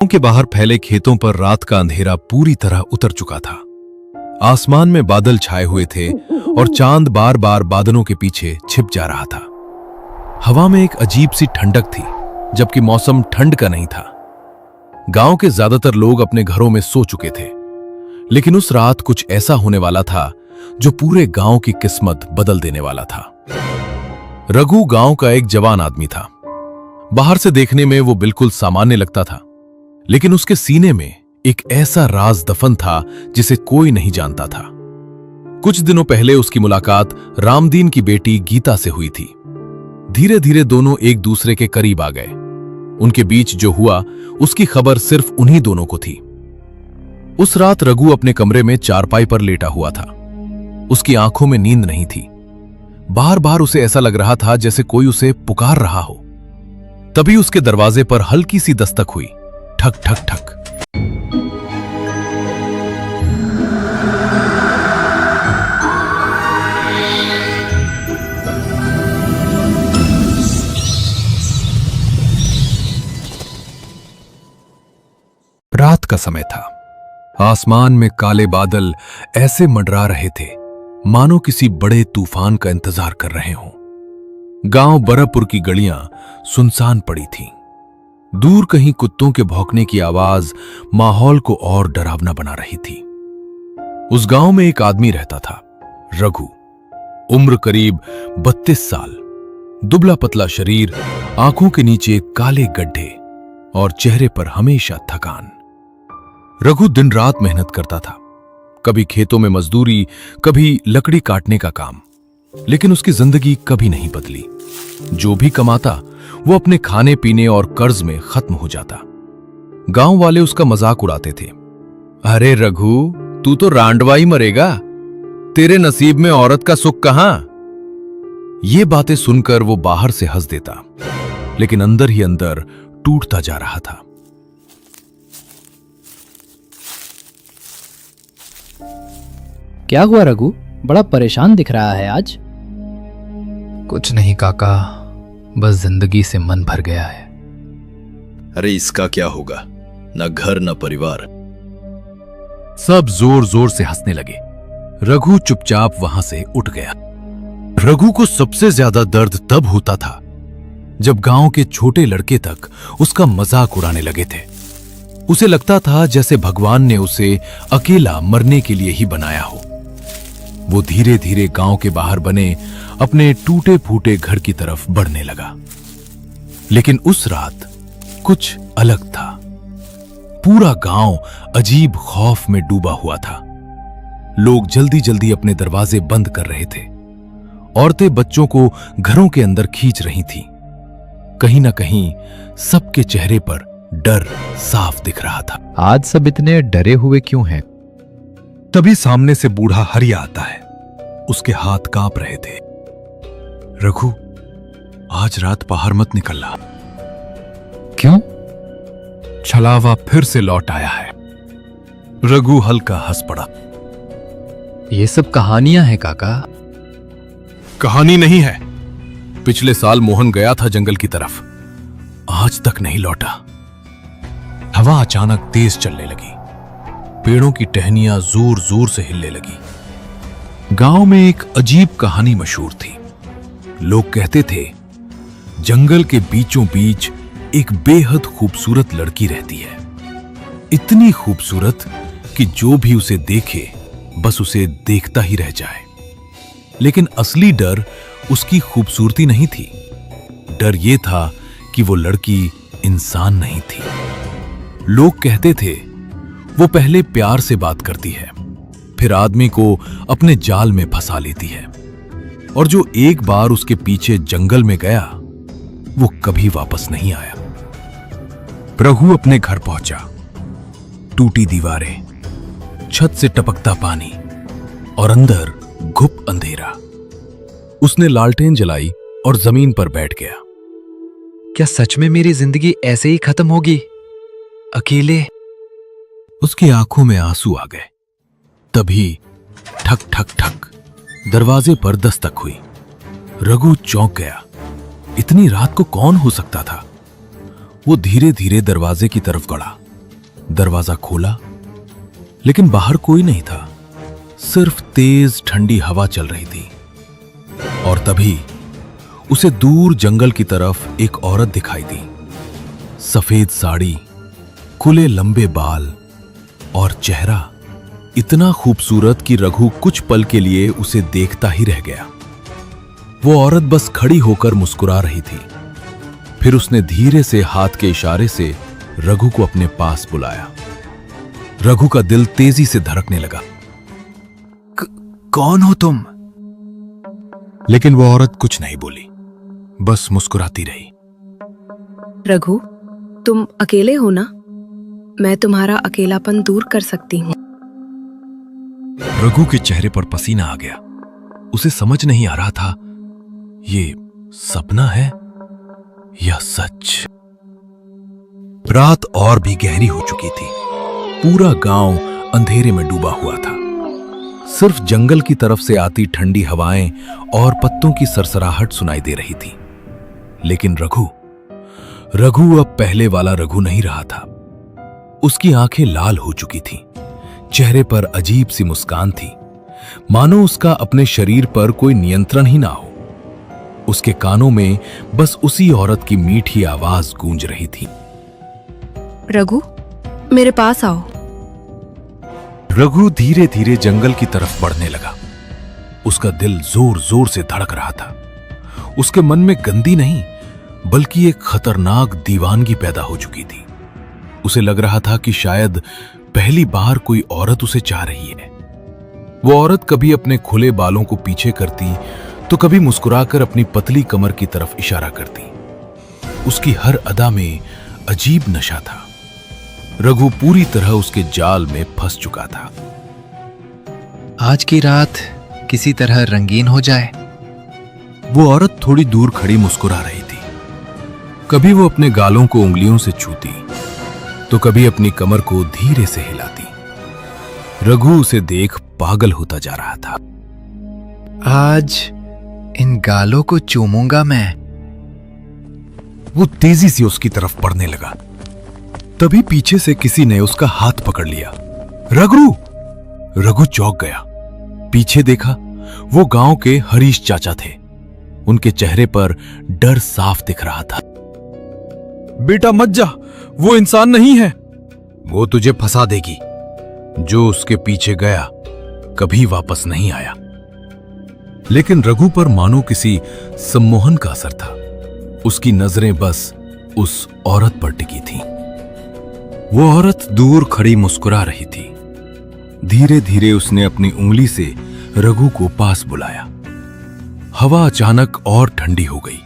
गांव के बाहर फैले खेतों पर रात का अंधेरा पूरी तरह उतर चुका था। आसमान में बादल छाए हुए थे और चांद बार बार बादलों के पीछे छिप जा रहा था। हवा में एक अजीब सी ठंडक थी, जबकि मौसम ठंड का नहीं था। गांव के ज्यादातर लोग अपने घरों में सो चुके थे, लेकिन उस रात कुछ ऐसा होने वाला था जो पूरे गांव की किस्मत बदल देने वाला था। रघु गांव का एक जवान आदमी था। बाहर से देखने में वो बिल्कुल सामान्य लगता था, लेकिन उसके सीने में एक ऐसा राज दफन था जिसे कोई नहीं जानता था। कुछ दिनों पहले उसकी मुलाकात रामदीन की बेटी गीता से हुई थी। धीरे धीरे दोनों एक दूसरे के करीब आ गए। उनके बीच जो हुआ उसकी खबर सिर्फ उन्हीं दोनों को थी। उस रात रघु अपने कमरे में चारपाई पर लेटा हुआ था। उसकी आंखों में नींद नहीं थी। बार बार उसे ऐसा लग रहा था जैसे कोई उसे पुकार रहा हो। तभी उसके दरवाजे पर हल्की सी दस्तक हुई। ठक ठक ठक। रात का समय था। आसमान में काले बादल ऐसे मंडरा रहे थे मानो किसी बड़े तूफान का इंतजार कर रहे हों। गांव बरहपुर की गलियां सुनसान पड़ी थीं। दूर कहीं कुत्तों के भौंकने की आवाज माहौल को और डरावना बना रही थी। उस गांव में एक आदमी रहता था, रघु। उम्र करीब 32 साल, दुबला पतला शरीर, आंखों के नीचे काले गड्ढे और चेहरे पर हमेशा थकान। रघु दिन रात मेहनत करता था, कभी खेतों में मजदूरी, कभी लकड़ी काटने का काम, लेकिन उसकी जिंदगी कभी नहीं बदली। जो भी कमाता वो अपने खाने पीने और कर्ज में खत्म हो जाता। गांव वाले उसका मजाक उड़ाते थे। अरे रघु, तू तो रांडवा ही मरेगा, तेरे नसीब में औरत का सुख कहां? ये बातें सुनकर वो बाहर से हंस देता, लेकिन अंदर ही अंदर टूटता जा रहा था। क्या हुआ रघु, बड़ा परेशान दिख रहा है आज? कुछ नहीं काका, बस जिंदगी से मन भर गया है। अरे इसका क्या होगा, न घर न परिवार। सब जोर जोर से हंसने लगे। रघु चुपचाप वहां से उठ गया। रघु को सबसे ज्यादा दर्द तब होता था जब गांव के छोटे लड़के तक उसका मजाक उड़ाने लगे थे। उसे लगता था जैसे भगवान ने उसे अकेला मरने के लिए ही बनाया हो। वो धीरे धीरे गांव के बाहर बने अपने टूटे फूटे घर की तरफ बढ़ने लगा। लेकिन उस रात कुछ अलग था। पूरा गांव अजीब खौफ में डूबा हुआ था। लोग जल्दी जल्दी अपने दरवाजे बंद कर रहे थे। औरतें बच्चों को घरों के अंदर खींच रही थीं। कहीं ना कहीं सबके चेहरे पर डर साफ दिख रहा था। आज सब इतने डरे हुए क्यों हैं? तभी सामने से बूढ़ा हरिया आता है। उसके हाथ कांप रहे थे। रघु, आज रात बाहर मत निकलना। क्यों? छलावा फिर से लौट आया है। रघु हल्का हंस पड़ा। ये सब कहानियां हैं काका। कहानी नहीं है। पिछले साल मोहन गया था जंगल की तरफ, आज तक नहीं लौटा। हवा अचानक तेज चलने लगी। पेड़ों की टहनियां जोर जोर से हिलने लगी। गांव में एक अजीब कहानी मशहूर थी। लोग कहते थे जंगल के बीचों बीच एक बेहद खूबसूरत लड़की रहती है। इतनी खूबसूरत कि जो भी उसे देखे बस उसे देखता ही रह जाए। लेकिन असली डर उसकी खूबसूरती नहीं थी। डर यह था कि वो लड़की इंसान नहीं थी। लोग कहते थे वो पहले प्यार से बात करती है, फिर आदमी को अपने जाल में फंसा लेती है, और जो एक बार उसके पीछे जंगल में गया वो कभी वापस नहीं आया। रघु अपने घर पहुंचा। टूटी दीवारें, छत से टपकता पानी और अंदर घुप अंधेरा। उसने लालटेन जलाई और जमीन पर बैठ गया। क्या सच में मेरी जिंदगी ऐसे ही खत्म होगी, अकेले? उसकी आंखों में आंसू आ गए। तभी ठक ठक ठक दरवाजे पर दस्तक हुई। रघु चौंक गया। इतनी रात को कौन हो सकता था? वो धीरे धीरे दरवाजे की तरफ बढ़ा। दरवाजा खोला, लेकिन बाहर कोई नहीं था। सिर्फ तेज ठंडी हवा चल रही थी। और तभी उसे दूर जंगल की तरफ एक औरत दिखाई दी। सफेद साड़ी, खुले लंबे बाल और चेहरा इतना खूबसूरत कि रघु कुछ पल के लिए उसे देखता ही रह गया। वो औरत बस खड़ी होकर मुस्कुरा रही थी। फिर उसने धीरे से हाथ के इशारे से रघु को अपने पास बुलाया। रघु का दिल तेजी से धड़कने लगा। कौन हो तुम? लेकिन वो औरत कुछ नहीं बोली, बस मुस्कुराती रही। रघु, तुम अकेले हो ना? मैं तुम्हारा अकेलापन दूर कर सकती हूँ। रघु के चेहरे पर पसीना आ गया। उसे समझ नहीं आ रहा था ये सपना है या सच। रात और भी गहरी हो चुकी थी। पूरा गांव अंधेरे में डूबा हुआ था। सिर्फ जंगल की तरफ से आती ठंडी हवाएं और पत्तों की सरसराहट सुनाई दे रही थी। लेकिन रघु अब पहले वाला रघु नहीं रहा था। उसकी आंखें लाल हो चुकी थीं। चेहरे पर अजीब सी मुस्कान थी, मानो उसका अपने शरीर पर कोई नियंत्रण ही ना हो। उसके कानों में बस उसी औरत की मीठी आवाज गूंज रही थी। रघु, मेरे पास आओ। रघु धीरे धीरे जंगल की तरफ बढ़ने लगा। उसका दिल जोर जोर से धड़क रहा था। उसके मन में गंदी नहीं, बल्कि एक खतरनाक दीवानगी पैदा हो चुकी थी। उसे लग रहा था कि शायद पहली बार कोई औरत उसे चाह रही है। वो औरत कभी अपने खुले बालों को पीछे करती, तो कभी मुस्कुराकर अपनी पतली कमर की तरफ इशारा करती। उसकी हर अदा में अजीब नशा था। रघु पूरी तरह उसके जाल में फंस चुका था। आज की रात किसी तरह रंगीन हो जाए। वो औरत थोड़ी दूर खड़ी मुस्कुरा रही थी। कभी वो अपने गालों को उंगलियों से छूती, तो कभी अपनी कमर को धीरे से हिलाती। रघु उसे देख पागल होता जा रहा था। आज इन गालों को चूमूंगा मैं। वो तेजी से उसकी तरफ बढ़ने लगा। तभी पीछे से किसी ने उसका हाथ पकड़ लिया। रघु चौंक गया। पीछे देखा, वो गांव के हरीश चाचा थे। उनके चेहरे पर डर साफ दिख रहा था। बेटा मत जा, वो इंसान नहीं है। वो तुझे फंसा देगी। जो उसके पीछे गया कभी वापस नहीं आया। लेकिन रघु पर मानो किसी सम्मोहन का असर था। उसकी नजरें बस उस औरत पर टिकी थीं। वो औरत दूर खड़ी मुस्कुरा रही थी। धीरे धीरे उसने अपनी उंगली से रघु को पास बुलाया। हवा अचानक और ठंडी हो गई।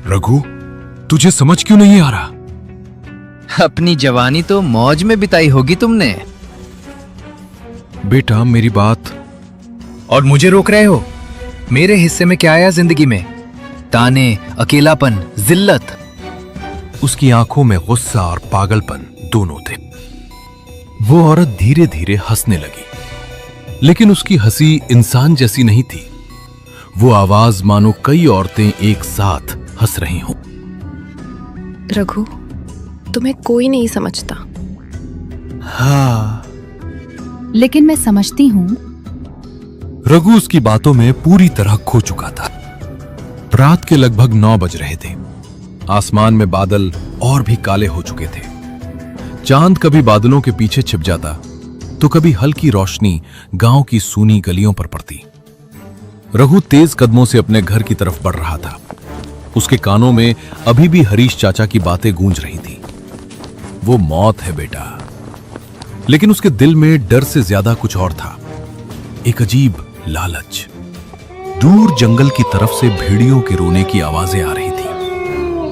रघु, तुझे समझ क्यों नहीं आ रहा? अपनी जवानी तो मौज में बिताई होगी तुमने। बेटा मेरी बात। और मुझे रोक रहे हो? मेरे हिस्से में क्या आया जिंदगी में? ताने, अकेलापन, जिल्लत। उसकी आंखों में गुस्सा और पागलपन दोनों थे। वो औरत धीरे धीरे हंसने लगी, लेकिन उसकी हंसी इंसान जैसी नहीं थी। वो आवाज मानो कई औरतें एक साथ हंस रही हों। रघु, तुम्हें कोई नहीं समझता। हाँ, लेकिन मैं समझती हूँ। रघु उसकी बातों में पूरी तरह खो चुका था। रात के लगभग 9 बज रहे थे। आसमान में बादल और भी काले हो चुके थे। चांद कभी बादलों के पीछे छिप जाता, तो कभी हल्की रोशनी गांव की सूनी गलियों पर पड़ती। रघु तेज कदमों से अपने घर की तरफ बढ़ रहा था। उसके कानों में अभी भी हरीश चाचा की बातें गूंज रही थी। वो मौत है बेटा। लेकिन उसके दिल में डर से ज्यादा कुछ और था, एक अजीब लालच। दूर जंगल की तरफ से भेड़ियों के रोने की आवाजें आ रही थी।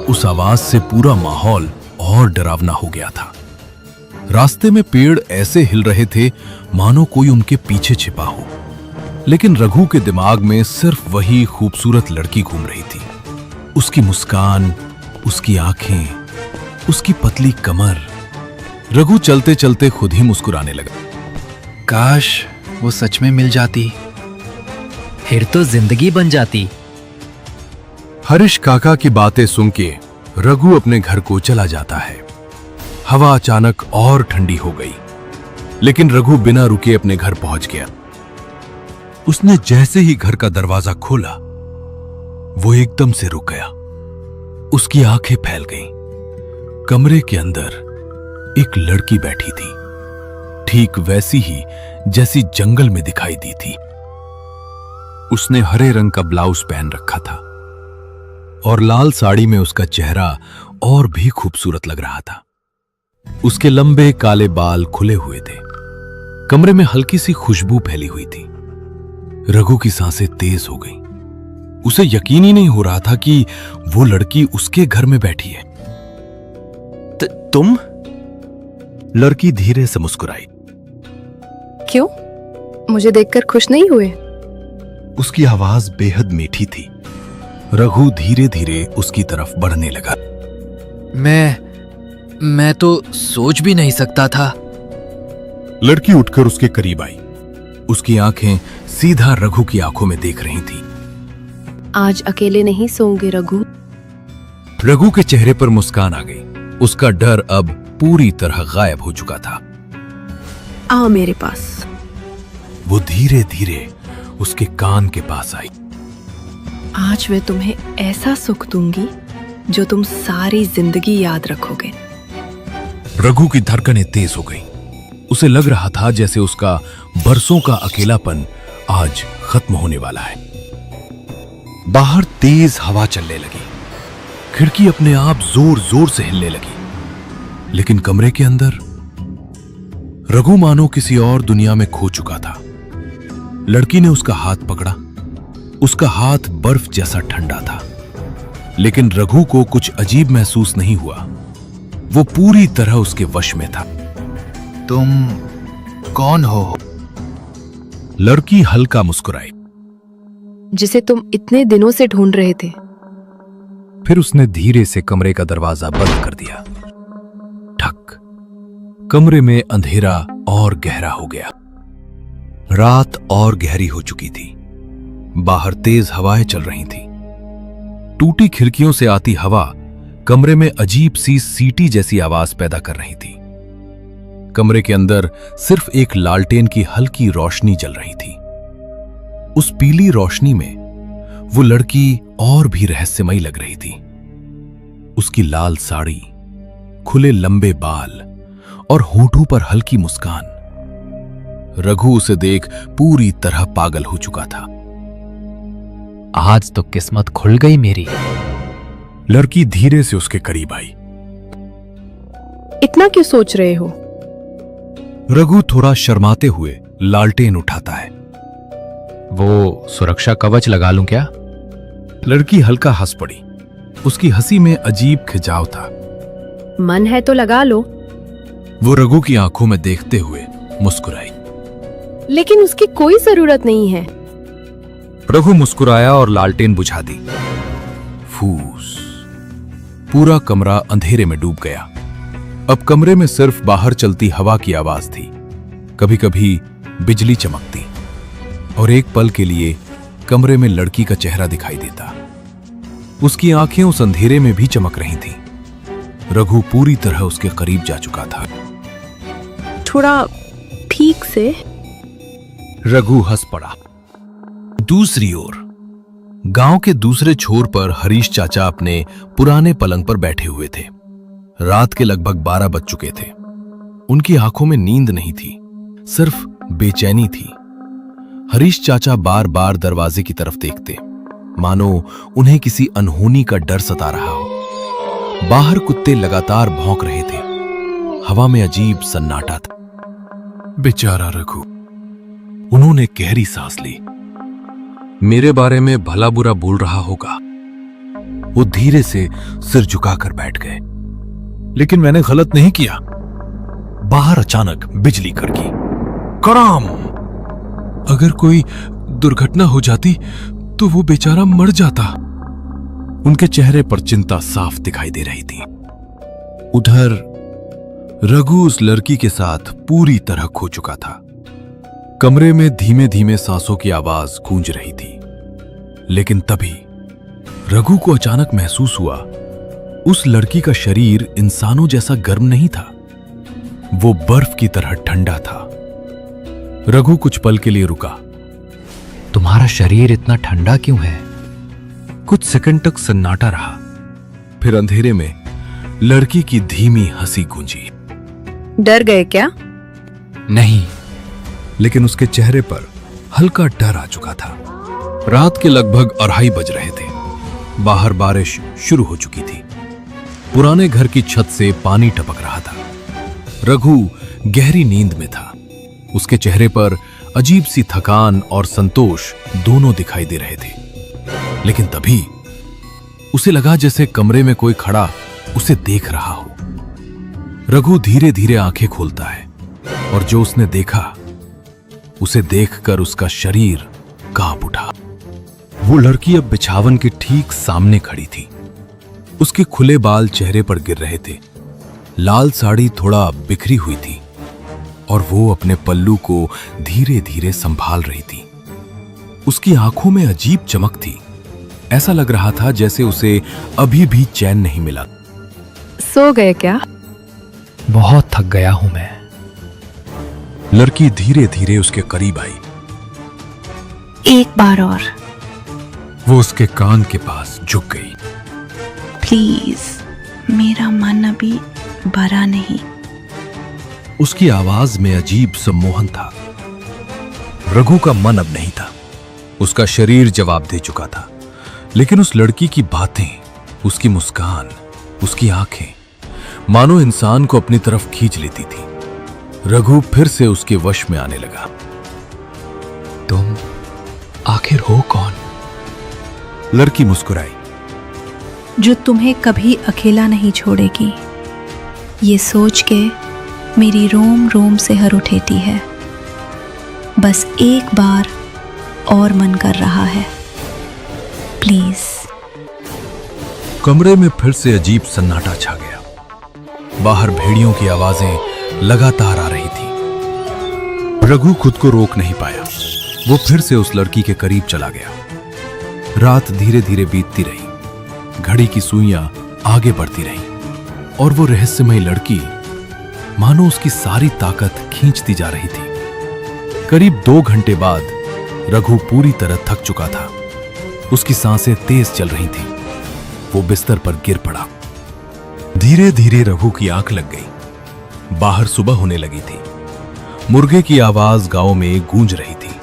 उस आवाज से पूरा माहौल और डरावना हो गया था। रास्ते में पेड़ ऐसे हिल रहे थे मानो कोई उनके पीछे छिपा हो। लेकिन रघु के दिमाग में सिर्फ वही खूबसूरत लड़की घूम रही थी। उसकी मुस्कान, उसकी आंखें, उसकी पतली कमर। रघु चलते चलते खुद ही मुस्कुराने लगा। काश वो सच में मिल जाती, फिर तो जिंदगी बन जाती। हरीश काका की बातें सुन के रघु अपने घर को चला जाता है। हवा अचानक और ठंडी हो गई, लेकिन रघु बिना रुके अपने घर पहुंच गया। उसने जैसे ही घर का दरवाजा खोला, वो एकदम से रुक गया। उसकी आंखें फैल गईं। कमरे के अंदर एक लड़की बैठी थी, ठीक वैसी ही जैसी जंगल में दिखाई दी थी। उसने हरे रंग का ब्लाउज पहन रखा था और लाल साड़ी में उसका चेहरा और भी खूबसूरत लग रहा था। उसके लंबे काले बाल खुले हुए थे। कमरे में हल्की सी खुशबू फैली हुई थी। रघु की सांसें तेज हो गईं। उसे यकीन ही नहीं हो रहा था कि वो लड़की उसके घर में बैठी है। तुम? लड़की धीरे से मुस्कुराई। क्यों? मुझे देखकर खुश नहीं हुए? उसकी आवाज बेहद मीठी थी। रघु धीरे धीरे उसकी तरफ बढ़ने लगा। मैं तो सोच भी नहीं सकता था। लड़की उठकर उसके करीब आई। उसकी आंखें सीधा रघु की आंखों में देख रही थी। आज अकेले नहीं सोओगे रघु? रघु के चेहरे पर मुस्कान आ गई। उसका डर अब पूरी तरह गायब हो चुका था। आओ मेरे पास। वो धीरे धीरे उसके कान के पास आई। आज मैं तुम्हें ऐसा सुख दूंगी जो तुम सारी जिंदगी याद रखोगे। रघु की धड़कनें तेज हो गईं। उसे लग रहा था जैसे उसका बरसों का अकेलापन आज खत्म होने वाला है। बाहर तेज हवा चलने लगी। खिड़की अपने आप जोर जोर से हिलने लगी। लेकिन कमरे के अंदर रघु मानो किसी और दुनिया में खो चुका था। लड़की ने उसका हाथ पकड़ा। उसका हाथ बर्फ जैसा ठंडा था, लेकिन रघु को कुछ अजीब महसूस नहीं हुआ। वो पूरी तरह उसके वश में था। तुम कौन हो? लड़की हल्का मुस्कुराई। जिसे तुम इतने दिनों से ढूंढ रहे थे। फिर उसने धीरे से कमरे का दरवाजा बंद कर दिया। ठक। कमरे में अंधेरा और गहरा हो गया। रात और गहरी हो चुकी थी। बाहर तेज हवाएं चल रही थी। टूटी खिड़कियों से आती हवा कमरे में अजीब सी सीटी जैसी आवाज पैदा कर रही थी। कमरे के अंदर सिर्फ एक लालटेन की हल्की रोशनी जल रही थी। उस पीली रोशनी में वो लड़की और भी रहस्यमयी लग रही थी। उसकी लाल साड़ी, खुले लंबे बाल और होठों पर हल्की मुस्कान। रघु उसे देख पूरी तरह पागल हो चुका था। आज तो किस्मत खुल गई मेरी। लड़की धीरे से उसके करीब आई। इतना क्यों सोच रहे हो? रघु थोड़ा शर्माते हुए लालटेन उठाता है। वो सुरक्षा कवच लगा लूं क्या? लड़की हल्का हंस पड़ी। उसकी हंसी में अजीब खिंचाव था। मन है तो लगा लो। वो रघु की आंखों में देखते हुए मुस्कुराई। लेकिन उसकी कोई जरूरत नहीं है। रघु मुस्कुराया और लालटेन बुझा दी। फूस। पूरा कमरा अंधेरे में डूब गया। अब कमरे में सिर्फ बाहर चलती हवा की आवाज थी। कभी कभी बिजली चमकती और एक पल के लिए कमरे में लड़की का चेहरा दिखाई देता। उसकी आंखें उस अंधेरे में भी चमक रही थीं। रघु पूरी तरह उसके करीब जा चुका था। थोड़ा ठीक से। रघु हंस पड़ा। दूसरी ओर गांव के दूसरे छोर पर हरीश चाचा अपने पुराने पलंग पर बैठे हुए थे। रात के लगभग 12 बज चुके थे। उनकी आंखों में नींद नहीं थी, सिर्फ बेचैनी थी। हरीश चाचा बार बार दरवाजे की तरफ देखते, मानो उन्हें किसी अनहोनी का डर सता रहा हो। बाहर कुत्ते लगातार भौंक रहे थे। हवा में अजीब सन्नाटा था। बेचारा रघु। उन्होंने गहरी सांस ली। मेरे बारे में भला बुरा बोल रहा होगा। वो धीरे से सिर झुकाकर बैठ गए। लेकिन मैंने गलत नहीं किया। बाहर अचानक बिजली कड़की। कराम! अगर कोई दुर्घटना हो जाती तो वो बेचारा मर जाता। उनके चेहरे पर चिंता साफ दिखाई दे रही थी। उधर रघु उस लड़की के साथ पूरी तरह खो चुका था। कमरे में धीमे धीमे सांसों की आवाज गूंज रही थी। लेकिन तभी रघु को अचानक महसूस हुआ, उस लड़की का शरीर इंसानों जैसा गर्म नहीं था। वो बर्फ की तरह ठंडा था। रघु कुछ पल के लिए रुका। तुम्हारा शरीर इतना ठंडा क्यों है? कुछ सेकंड तक सन्नाटा रहा। फिर अंधेरे में लड़की की धीमी हंसी गूंजी। डर गए क्या? नहीं, लेकिन उसके चेहरे पर हल्का डर आ चुका था। रात के लगभग 2:30 बज रहे थे। बाहर बारिश शुरू हो चुकी थी। पुराने घर की छत से पानी टपक रहा था। रघु गहरी नींद में था। उसके चेहरे पर अजीब सी थकान और संतोष दोनों दिखाई दे रहे थे। लेकिन तभी उसे लगा जैसे कमरे में कोई खड़ा उसे देख रहा हो। रघु धीरे धीरे आंखें खोलता है और जो उसने देखा उसे देखकर उसका शरीर कांप उठा। वो लड़की अब बिछावन के ठीक सामने खड़ी थी। उसके खुले बाल चेहरे पर गिर रहे थे। लाल साड़ी थोड़ा बिखरी हुई थी और वो अपने पल्लू को धीरे धीरे संभाल रही थी। उसकी आंखों में अजीब चमक थी। ऐसा लग रहा था जैसे उसे अभी भी चैन नहीं मिला। सो गए क्या? बहुत थक गया हूं मैं। लड़की धीरे धीरे उसके करीब आई। एक बार और वो उसके कान के पास झुक गई। प्लीज, मेरा मन अभी भरा नहीं। उसकी आवाज में अजीब सम्मोहन था। रघु का मन अब नहीं था। उसका शरीर जवाब दे चुका था। लेकिन उस लड़की की बातें, उसकी मुस्कान, उसकी आंखें मानो इंसान को अपनी तरफ खींच लेती थी। रघु फिर से उसके वश में आने लगा। तुम आखिर हो कौन? लड़की मुस्कुराई। जो तुम्हें कभी अकेला नहीं छोड़ेगी, ये सोच के मेरी रोम रोम से हर उठेती है। बस एक बार और मन कर रहा है, प्लीज। कमरे में फिर से अजीब सन्नाटा छा गया। बाहर भेड़ियों की आवाजें लगातार आ रही थी। रघु खुद को रोक नहीं पाया। वो फिर से उस लड़की के करीब चला गया। रात धीरे धीरे बीतती रही। घड़ी की सुइयां आगे बढ़ती रही और वो रहस्यमय लड़की मानो उसकी सारी ताकत खींचती जा रही थी। करीब 2 घंटे बाद रघु पूरी तरह थक चुका था। उसकी सांसें तेज चल रही थीं। वो बिस्तर पर गिर पड़ा। धीरे धीरे रघु की आंख लग गई। बाहर सुबह होने लगी थी। मुर्गे की आवाज गांव में गूंज रही थी।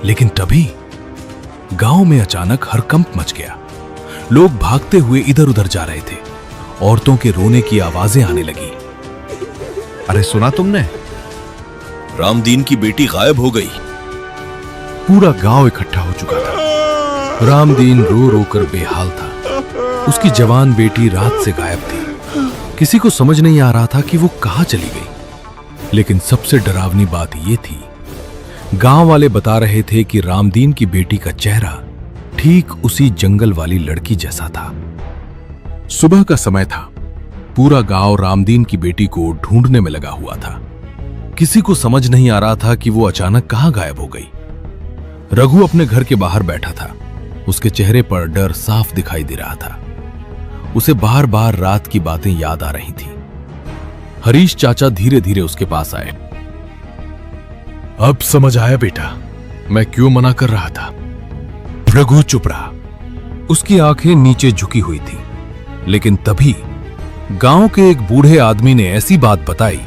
लेकिन तभी गांव में अचानक हड़कंप मच गया। लोग भागते हुए इधर उधर जा रहे थे। औरतों के रोने की आवाजें आने लगी। अरे सुना तुमने? रामदीन की बेटी गायब हो गई। पूरा गांव इकट्ठा हो चुका था। रामदीन रो रो कर बेहाल था। उसकी जवान बेटी रात से गायब थी। किसी को समझ नहीं आ रहा था कि वो कहां चली गई। लेकिन सबसे डरावनी बात यह थी, गांव वाले बता रहे थे कि रामदीन की बेटी का चेहरा ठीक उसी जंगल वाली लड़की जैसा था। सुबह का समय था। पूरा गांव रामदीन की बेटी को ढूंढने में लगा हुआ था। किसी को समझ नहीं आ रहा था कि वो अचानक कहां गायब हो गई। रघु अपने घर के बाहर बैठा था। उसके चेहरे पर डर साफ दिखाई दे रहा था। उसे बार बार रात की बातें याद आ रही थी। हरीश चाचा धीरे धीरे उसके पास आए। अब समझ आया बेटा, मैं क्यों मना कर रहा था। रघु चुप रहा। उसकी आंखें नीचे झुकी हुई थी। लेकिन तभी गांव के एक बूढ़े आदमी ने ऐसी बात बताई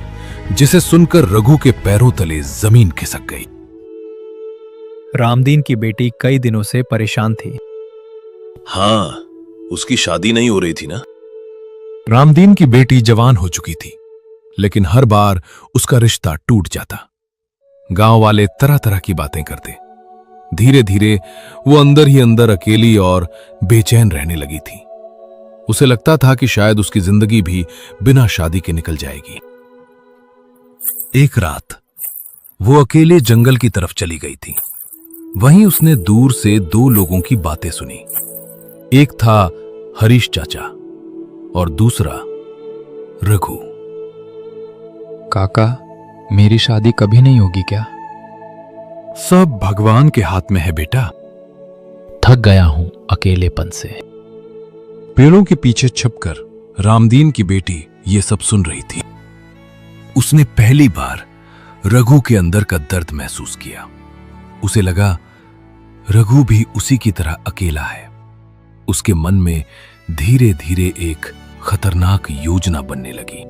जिसे सुनकर रघु के पैरों तले जमीन खिसक गई। रामदीन की बेटी कई दिनों से परेशान थी। हाँ, उसकी शादी नहीं हो रही थी ना? रामदीन की बेटी जवान हो चुकी थी, लेकिन हर बार उसका रिश्ता टूट जाता। गांव वाले तरह तरह की बातें करते। धीरे धीरे वो अंदर ही अंदर अकेली और बेचैन रहने लगी थी। उसे लगता था कि शायद उसकी जिंदगी भी बिना शादी के निकल जाएगी। एक रात वो अकेले जंगल की तरफ चली गई थी। वहीं उसने दूर से 2 लोगों की बातें सुनी। एक था हरीश चाचा और दूसरा रघु। काका, मेरी शादी कभी नहीं होगी क्या? सब भगवान के हाथ में है बेटा। थक गया हूं अकेलेपन से। पेड़ों के पीछे छिपकर रामदीन की बेटी ये सब सुन रही थी। उसने पहली बार रघु के अंदर का दर्द महसूस किया। उसे लगा रघु भी उसी की तरह अकेला है। उसके मन में धीरे धीरे एक खतरनाक योजना बनने लगी।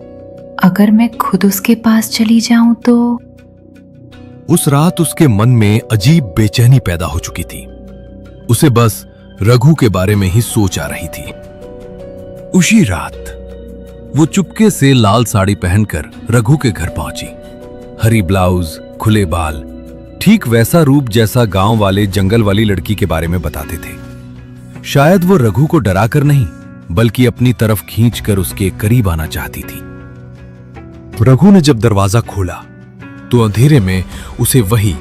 अगर मैं खुद उसके पास चली जाऊं तो? उस रात उसके मन में अजीब बेचैनी पैदा हो चुकी थी। उसे बस रघु के बारे में ही सोच आ रही थी। उसी रात वो चुपके से लाल साड़ी पहनकर रघु के घर पहुंची। हरी ब्लाउज, खुले बाल, ठीक वैसा रूप जैसा गांव वाले जंगल वाली लड़की के बारे में बताते थे। शायद वो रघु को डराकर नहीं, बल्कि अपनी तरफ खींचकर उसके करीब आना चाहती थी। रघु ने जब दरवाजा खोला तो अंधेरे में उसे वही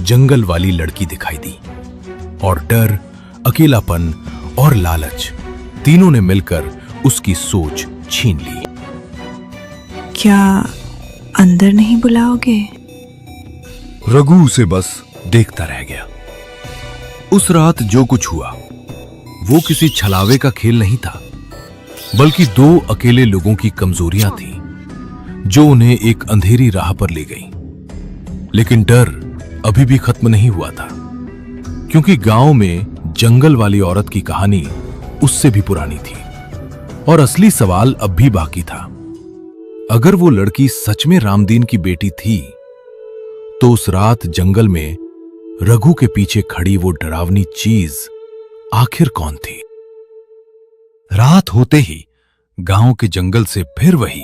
जंगल वाली लड़की दिखाई दी, और डर, अकेलापन और लालच तीनों ने मिलकर उसकी सोच छीन ली। क्या अंदर नहीं बुलाओगे? रघु उसे बस देखता रह गया। उस रात जो कुछ हुआ वो किसी छलावे का खेल नहीं था, बल्कि दो अकेले लोगों की कमजोरियां थी जो उन्हें एक अंधेरी राह पर ले गई। लेकिन डर अभी भी खत्म नहीं हुआ था, क्योंकि गांव में जंगल वाली औरत की कहानी उससे भी पुरानी थी, और असली सवाल अब भी बाकी था। अगर वो लड़की सच में रामदीन की बेटी थी, तो उस रात जंगल में रघु के पीछे खड़ी वो डरावनी चीज आखिर कौन थी? रात होते ही गांव के जंगल से फिर वही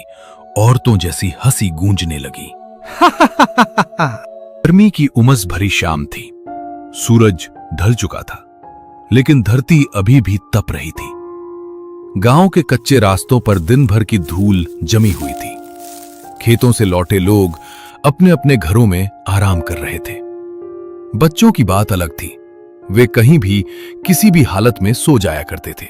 औरतों जैसी हंसी गूंजने लगी। गर्मी की उमस भरी शाम थी। सूरज ढल चुका था, लेकिन धरती अभी भी तप रही थी। गांव के कच्चे रास्तों पर दिन भर की धूल जमी हुई थी। खेतों से लौटे लोग अपने अपने घरों में आराम कर रहे थे। बच्चों की बात अलग थी, वे कहीं भी किसी भी हालत में सो जाया करते थे।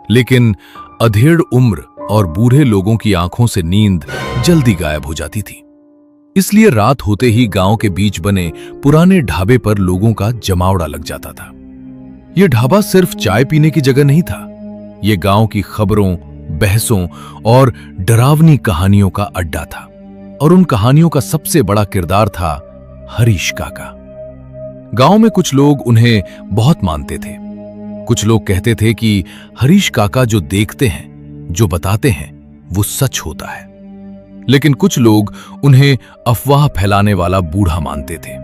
लेकिन अधेड़ उम्र और बूढ़े लोगों की आंखों से नींद जल्दी गायब हो जाती थी। इसलिए रात होते ही गांव के बीच बने पुराने ढाबे पर लोगों का जमावड़ा लग जाता था। यह ढाबा सिर्फ चाय पीने की जगह नहीं था, यह गांव की खबरों, बहसों और डरावनी कहानियों का अड्डा था। और उन कहानियों का सबसे बड़ा किरदार था हरीश काका। गांव में कुछ लोग उन्हें बहुत मानते थे। कुछ लोग कहते थे कि हरीश काका जो देखते हैं, जो बताते हैं, वो सच होता है। लेकिन कुछ लोग उन्हें अफवाह फैलाने वाला बूढ़ा मानते थे।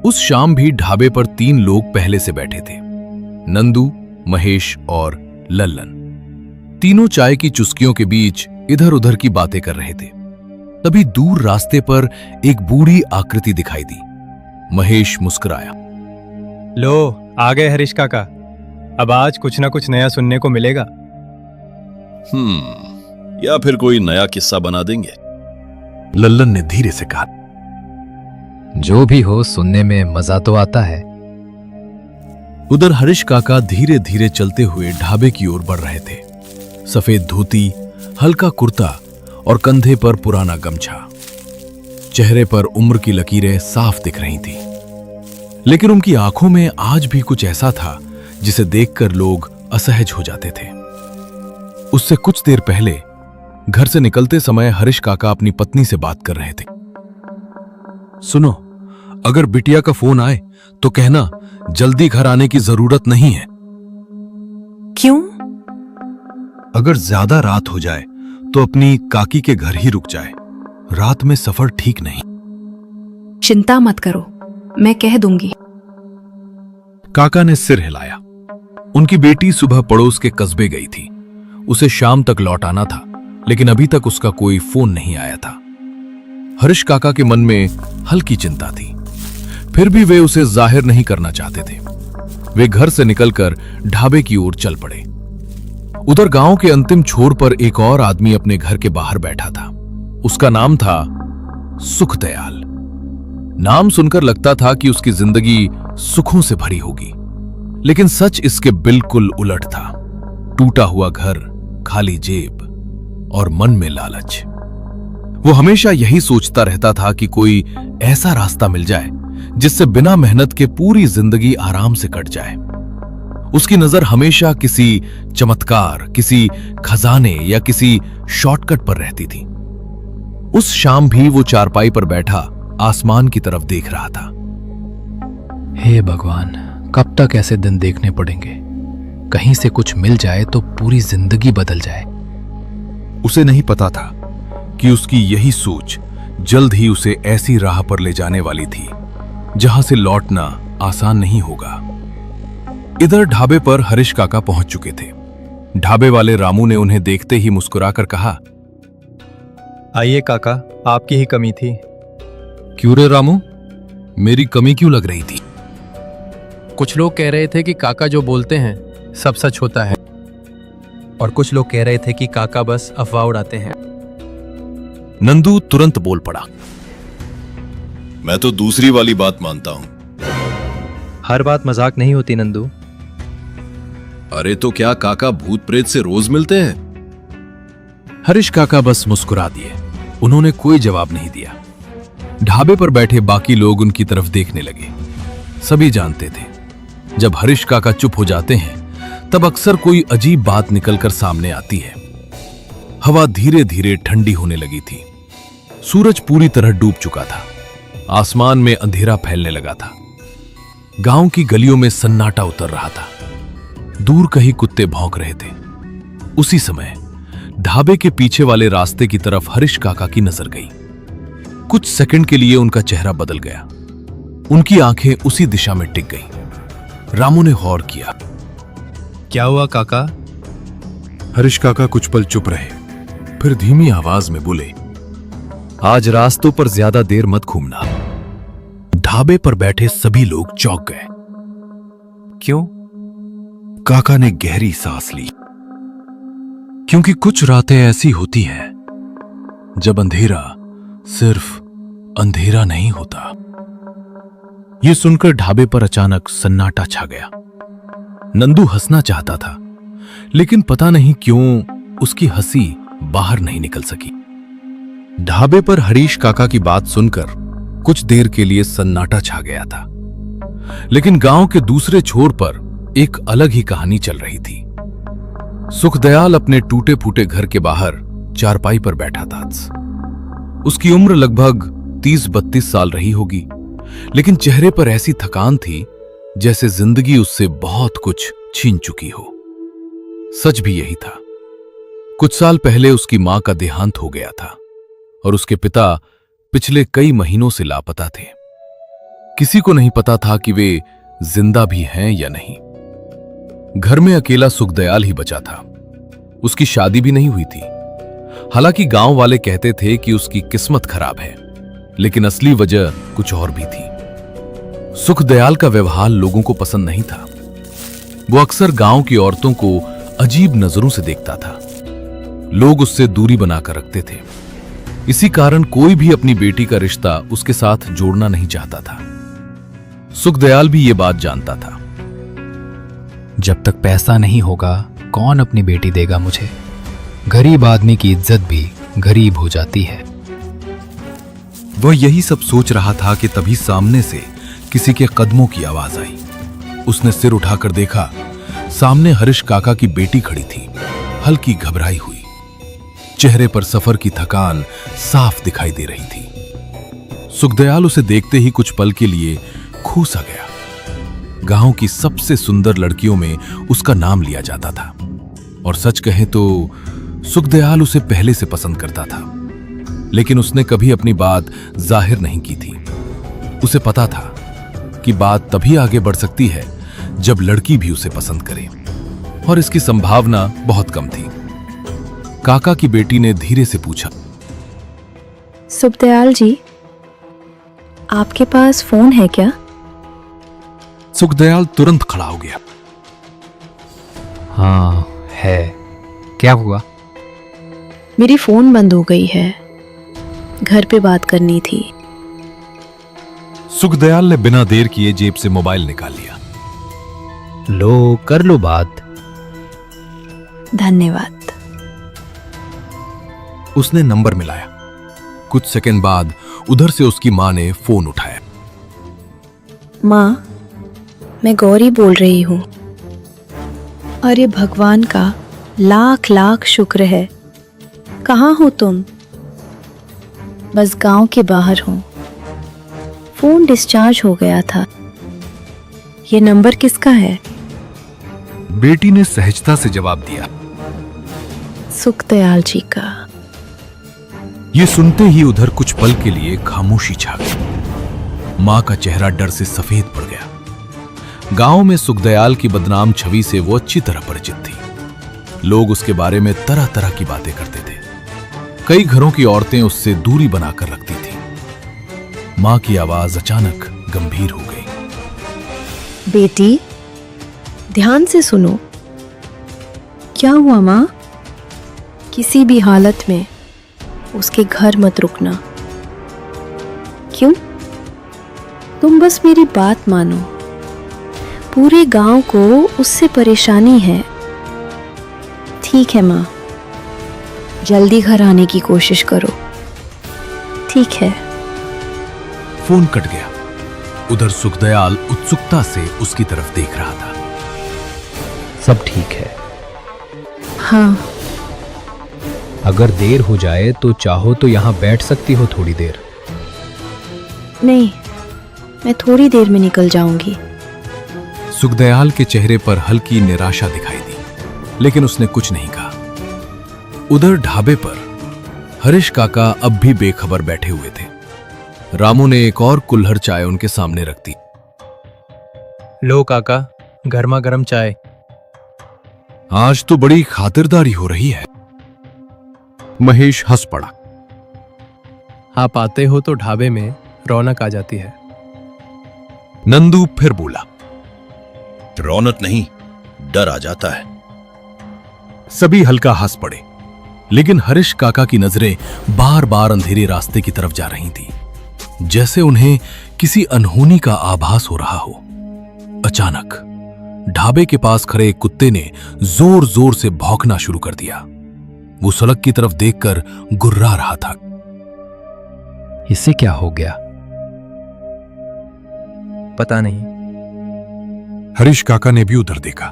उस शाम भी ढाबे पर 3 लोग पहले से बैठे थे, नंदू, महेश और लल्लन। तीनों चाय की चुस्कियों के बीच इधर उधर की बातें कर रहे थे। तभी दूर रास्ते पर एक बूढ़ी आकृति दिखाई दी। महेश मुस्कुराया। लो, आ गए हरीश काका। अब आज कुछ ना कुछ नया सुनने को मिलेगा। या फिर कोई नया किस्सा बना देंगे। लल्लन ने धीरे से कहा। जो भी हो, सुनने में मजा तो आता है। उधर हरीश काका धीरे धीरे चलते हुए ढाबे की ओर बढ़ रहे थे। सफेद धोती, हल्का कुर्ता और कंधे पर पुराना गमछा। चेहरे पर उम्र की लकीरें साफ दिख रही थी, लेकिन उनकी आंखों में आज भी कुछ ऐसा था जिसे देखकर लोग असहज हो जाते थे। उससे कुछ देर पहले घर से निकलते समय हरीश काका अपनी पत्नी से बात कर रहे थे। सुनो, अगर बिटिया का फोन आए तो कहना जल्दी घर आने की जरूरत नहीं है। क्यों? अगर ज्यादा रात हो जाए तो अपनी काकी के घर ही रुक जाए। रात में सफर ठीक नहीं। चिंता मत करो, मैं कह दूंगी। काका ने सिर हिलाया। उनकी बेटी सुबह पड़ोस के कस्बे गई थी। उसे शाम तक लौट आना था, लेकिन अभी तक उसका कोई फोन नहीं आया था। हरीश काका के मन में हल्की चिंता थी, फिर भी वे उसे जाहिर नहीं करना चाहते थे। वे घर से निकलकर ढाबे की ओर चल पड़े। उधर गांव के अंतिम छोर पर एक और आदमी अपने घर के बाहर बैठा था। उसका नाम था सुखदयाल। नाम सुनकर लगता था कि उसकी जिंदगी सुखों से भरी होगी, लेकिन सच इसके बिल्कुल उलट था। टूटा हुआ घर, खाली जेब और मन में लालच। वो हमेशा यही सोचता रहता था कि कोई ऐसा रास्ता मिल जाए जिससे बिना मेहनत के पूरी जिंदगी आराम से कट जाए। उसकी नजर हमेशा किसी चमत्कार, किसी खजाने या किसी शॉर्टकट पर रहती थी। उस शाम भी वो चारपाई पर बैठा आसमान की तरफ देख रहा था। हे भगवान, कब तक ऐसे दिन देखने पड़ेंगे? कहीं से कुछ मिल जाए तो पूरी जिंदगी बदल जाए। उसे नहीं पता था कि उसकी यही सोच जल्द ही उसे ऐसी राह पर ले जाने वाली थी जहां से लौटना आसान नहीं होगा। इधर ढाबे पर हरीश काका पहुंच चुके थे। ढाबे वाले रामू ने उन्हें देखते ही मुस्कुराकर कहा, आइए काका, आपकी ही कमी थी। क्यों रे रामू, मेरी कमी क्यों लग रही थी? कुछ लोग कह रहे थे कि काका जो बोलते हैं सब सच होता है, और कुछ लोग कह रहे थे कि काका बस अफवाह उड़ाते हैं। नंदू तुरंत बोल पड़ा, मैं तो दूसरी वाली बात मानता हूं। हर बात मजाक नहीं होती नंदू। अरे तो क्या काका भूत प्रेत से रोज मिलते हैं? हरीश काका बस मुस्कुरा दिए। उन्होंने कोई जवाब नहीं दिया। ढाबे पर बैठे बाकी लोग उनकी तरफ देखने लगे। सभी जानते थे जब हरीश काका चुप हो जाते हैं तब अक्सर कोई अजीब बात निकलकर सामने आती है। हवा धीरे धीरे ठंडी होने लगी थी। सूरज पूरी तरह डूब चुका था। आसमान में अंधेरा फैलने लगा था। गांव की गलियों में सन्नाटा उतर रहा था। दूर कहीं कुत्ते भौंक रहे थे। उसी समय ढाबे के पीछे वाले रास्ते की तरफ हरीश काका की नजर गई। कुछ सेकंड के लिए उनका चेहरा बदल गया। उनकी आंखें उसी दिशा में टिक गईं। रामू ने गौर किया। क्या हुआ काका? हरीश काका कुछ पल चुप रहे, फिर धीमी आवाज में बोले, आज रास्तों पर ज्यादा देर मत घूमना। ढाबे पर बैठे सभी लोग चौंक गए। क्यों? काका ने गहरी सांस ली, क्योंकि कुछ रातें ऐसी होती हैं जब अंधेरा सिर्फ अंधेरा नहीं होता। यह सुनकर ढाबे पर अचानक सन्नाटा छा गया। नंदू हंसना चाहता था, लेकिन पता नहीं क्यों उसकी हंसी बाहर नहीं निकल सकी। ढाबे पर हरीश काका की बात सुनकर कुछ देर के लिए सन्नाटा छा गया था, लेकिन गांव के दूसरे छोर पर एक अलग ही कहानी चल रही थी। सुखदयाल अपने टूटे फूटे घर के बाहर चारपाई पर बैठा था। उसकी उम्र लगभग 30-32 साल रही होगी, लेकिन चेहरे पर ऐसी थकान थी जैसे जिंदगी उससे बहुत कुछ छीन चुकी हो। सच भी यही था। कुछ साल पहले उसकी मां का देहांत हो गया था और उसके पिता पिछले कई महीनों से लापता थे। किसी को नहीं पता था कि वे जिंदा भी हैं या नहीं। घर में अकेला सुखदयाल ही बचा था। उसकी शादी भी नहीं हुई थी। हालांकि गांव वाले कहते थे कि उसकी किस्मत खराब है, लेकिन असली वजह कुछ और भी थी। सुखदयाल का व्यवहार लोगों को पसंद नहीं था। वो अक्सर गांव की औरतों को अजीब नजरों से देखता था। लोग उससे दूरी बनाकर रखते थे। इसी कारण कोई भी अपनी बेटी का रिश्ता उसके साथ जोड़ना नहीं चाहता था। सुखदयाल भी ये बात जानता था। जब तक पैसा नहीं होगा कौन अपनी बेटी देगा मुझे? गरीब आदमी की इज्जत भी गरीब हो जाती है। वह यही सब सोच रहा था कि तभी सामने से किसी के कदमों की आवाज आई। उसने सिर उठाकर देखा। सामने हरीश काका की बेटी खड़ी थी, हल्की घबराई हुई। चेहरे पर सफर की थकान साफ दिखाई दे रही थी। सुखदयाल उसे देखते ही कुछ पल के लिए खो सा गया। गांव की सबसे सुंदर लड़कियों में उसका नाम लिया जाता था, और सच कहें तो सुखदयाल उसे पहले से पसंद करता था, लेकिन उसने कभी अपनी बात जाहिर नहीं की थी। उसे पता था कि बात तभी आगे बढ़ सकती है जब लड़की भी उसे पसंद करे, और इसकी संभावना बहुत कम थी। काका की बेटी ने धीरे से पूछा, सुखदयाल जी, आपके पास फोन है क्या? सुखदयाल तुरंत खड़ा हो गया। हाँ है, क्या हुआ? मेरी फोन बंद हो गई है, घर पे बात करनी थी। सुखदयाल ने बिना देर किए जेब से मोबाइल निकाल लिया। लो कर लो बात। धन्यवाद। उसने नंबर मिलाया। कुछ सेकंड बाद उधर से उसकी मां ने फोन उठाया। माँ, मैं गौरी बोल रही हूँ। अरे भगवान का लाख लाख शुक्र है। कहाँ हो तुम? बस गांव के बाहर हूँ। फोन डिस्चार्ज हो गया था। ये नंबर किसका है? बेटी ने सहजता से जवाब दिया। सुखदयाल जी का। ये सुनते ही उधर कुछ पल के लिए खामोशी छा गई। मां का चेहरा डर से सफेद पड़ गया। गांव में सुखदयाल की बदनाम छवि से वो अच्छी तरह परिचित थी। लोग उसके बारे में तरह तरह की बातें करते थे। कई घरों की औरतें उससे दूरी बनाकर रखती थी। मां की आवाज अचानक गंभीर हो गई। बेटी, ध्यान से सुनो। क्या हुआ माँ? किसी भी हालत में उसके घर मत रुकना। क्यों? तुम बस मेरी बात मानो। पूरे गांव को उससे परेशानी है। ठीक है माँ, जल्दी घर आने की कोशिश करो। ठीक है। फोन कट गया। उधर सुखदयाल उत्सुकता से उसकी तरफ देख रहा था। सब ठीक है। हाँ। अगर देर हो जाए तो चाहो तो यहां बैठ सकती हो थोड़ी देर। नहीं, मैं थोड़ी देर में निकल जाऊंगी। सुखदयाल के चेहरे पर हल्की निराशा दिखाई दी, लेकिन उसने कुछ नहीं कहा। उधर ढाबे पर हरीश काका अब भी बेखबर बैठे हुए थे। रामू ने एक और कुल्हड़ चाय उनके सामने रख दी। लो काका, गर्मा गर्म चाय। आज तो बड़ी खातिरदारी हो रही है। महेश हंस पड़ा। आप आते हो तो ढाबे में रौनक आ जाती है। नंदू फिर बोला। रौनक नहीं, डर आ जाता है। सभी हल्का हंस पड़े, लेकिन हरीश काका की नजरें बार बार अंधेरे रास्ते की तरफ जा रही थी, जैसे उन्हें किसी अनहोनी का आभास हो रहा हो। अचानक ढाबे के पास खड़े एक कुत्ते ने जोर जोर से भौंकना शुरू कर दिया। वो सड़क की तरफ देखकर गुर्रा रहा था। इससे क्या हो गया? पता नहीं। हरीश काका ने भी उधर देखा।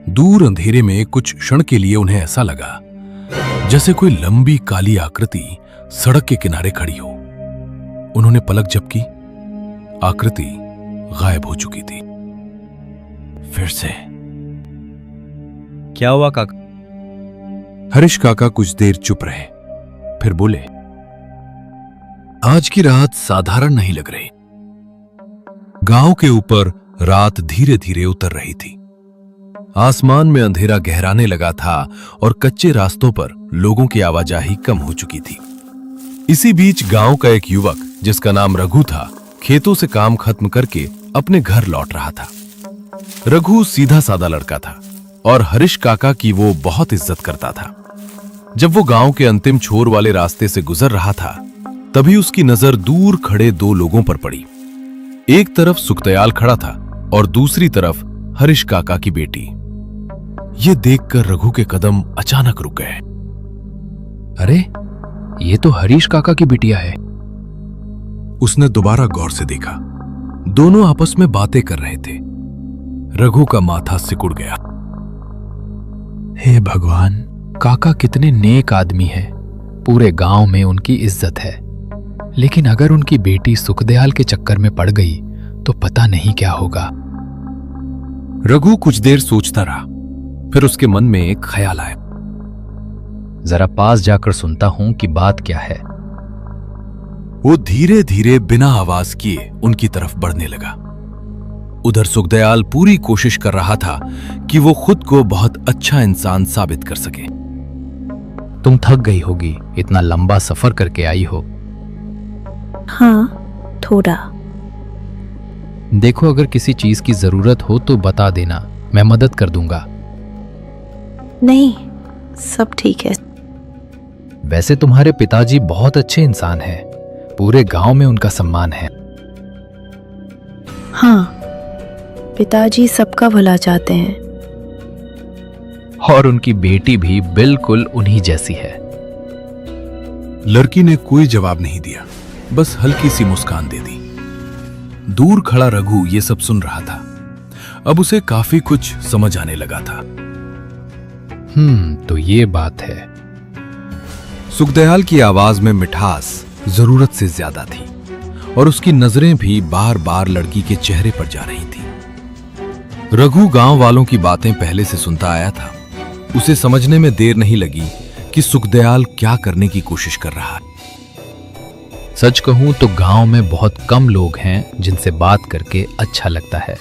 दूर अंधेरे में कुछ क्षण के लिए उन्हें ऐसा लगा जैसे कोई लंबी काली आकृति सड़क के किनारे खड़ी हो। उन्होंने पलक झपकी। आकृति गायब हो चुकी थी। फिर से क्या हुआ काका? हरीश काका कुछ देर चुप रहे, फिर बोले, आज की रात साधारण नहीं लग रही। गांव के ऊपर रात धीरे धीरे उतर रही थी। आसमान में अंधेरा गहराने लगा था और कच्चे रास्तों पर लोगों की आवाजाही कम हो चुकी थी। इसी बीच गांव का एक युवक, जिसका नाम रघु था, खेतों से काम खत्म करके अपने घर लौट रहा था। रघु सीधा साधा लड़का था और हरीश काका की वो बहुत इज्जत करता था। जब वो गांव के अंतिम छोर वाले रास्ते से गुजर रहा था, तभी उसकी नजर दूर खड़े दो लोगों पर पड़ी। एक तरफ सुखदयाल खड़ा था और दूसरी तरफ हरीश काका की बेटी। ये देखकर रघु के कदम अचानक रुक गए। अरे, ये तो हरीश काका की बिटिया है। उसने दोबारा गौर से देखा। दोनों आपस में बातें कर रहे थे। रघु का माथा सिकुड़ गया। हे भगवान, काका कितने नेक आदमी है। पूरे गांव में उनकी इज्जत है। लेकिन अगर उनकी बेटी सुखदयाल के चक्कर में पड़ गई तो पता नहीं क्या होगा। रघु कुछ देर सोचता रहा, फिर उसके मन में एक ख्याल आया। जरा पास जाकर सुनता हूं कि बात क्या है। वो धीरे धीरे बिना आवाज किए उनकी तरफ बढ़ने लगा। उधर सुखदयाल पूरी कोशिश कर रहा था कि वो खुद को बहुत अच्छा इंसान साबित कर सके। तुम थक गई होगी, इतना लंबा सफर करके आई हो। हाँ, थोड़ा। देखो, अगर किसी चीज की जरूरत हो तो बता देना, मैं मदद कर दूंगा। नहीं, सब ठीक है। वैसे तुम्हारे पिताजी बहुत अच्छे इंसान हैं। पूरे गांव में उनका सम्मान है। हाँ, पिताजी सबका भला चाहते हैं। और उनकी बेटी भी बिल्कुल उन्हीं जैसी है। लड़की ने कोई जवाब नहीं दिया, बस हल्की सी मुस्कान दे दी। दूर खड़ा रघु ये सब सुन रहा था। अब उसे काफी कुछ समझ आने लगा था। तो ये बात है। सुखदयाल की आवाज में मिठास जरूरत से ज्यादा थी और उसकी नजरें भी बार बार लड़की के चेहरे पर जा रही थी। रघु गांव वालों की बातें पहले से सुनता आया था। उसे समझने में देर नहीं लगी कि सुखदयाल क्या करने की कोशिश कर रहा है। सच कहूं तो गांव में बहुत कम लोग हैं जिनसे बात करके अच्छा लगता है।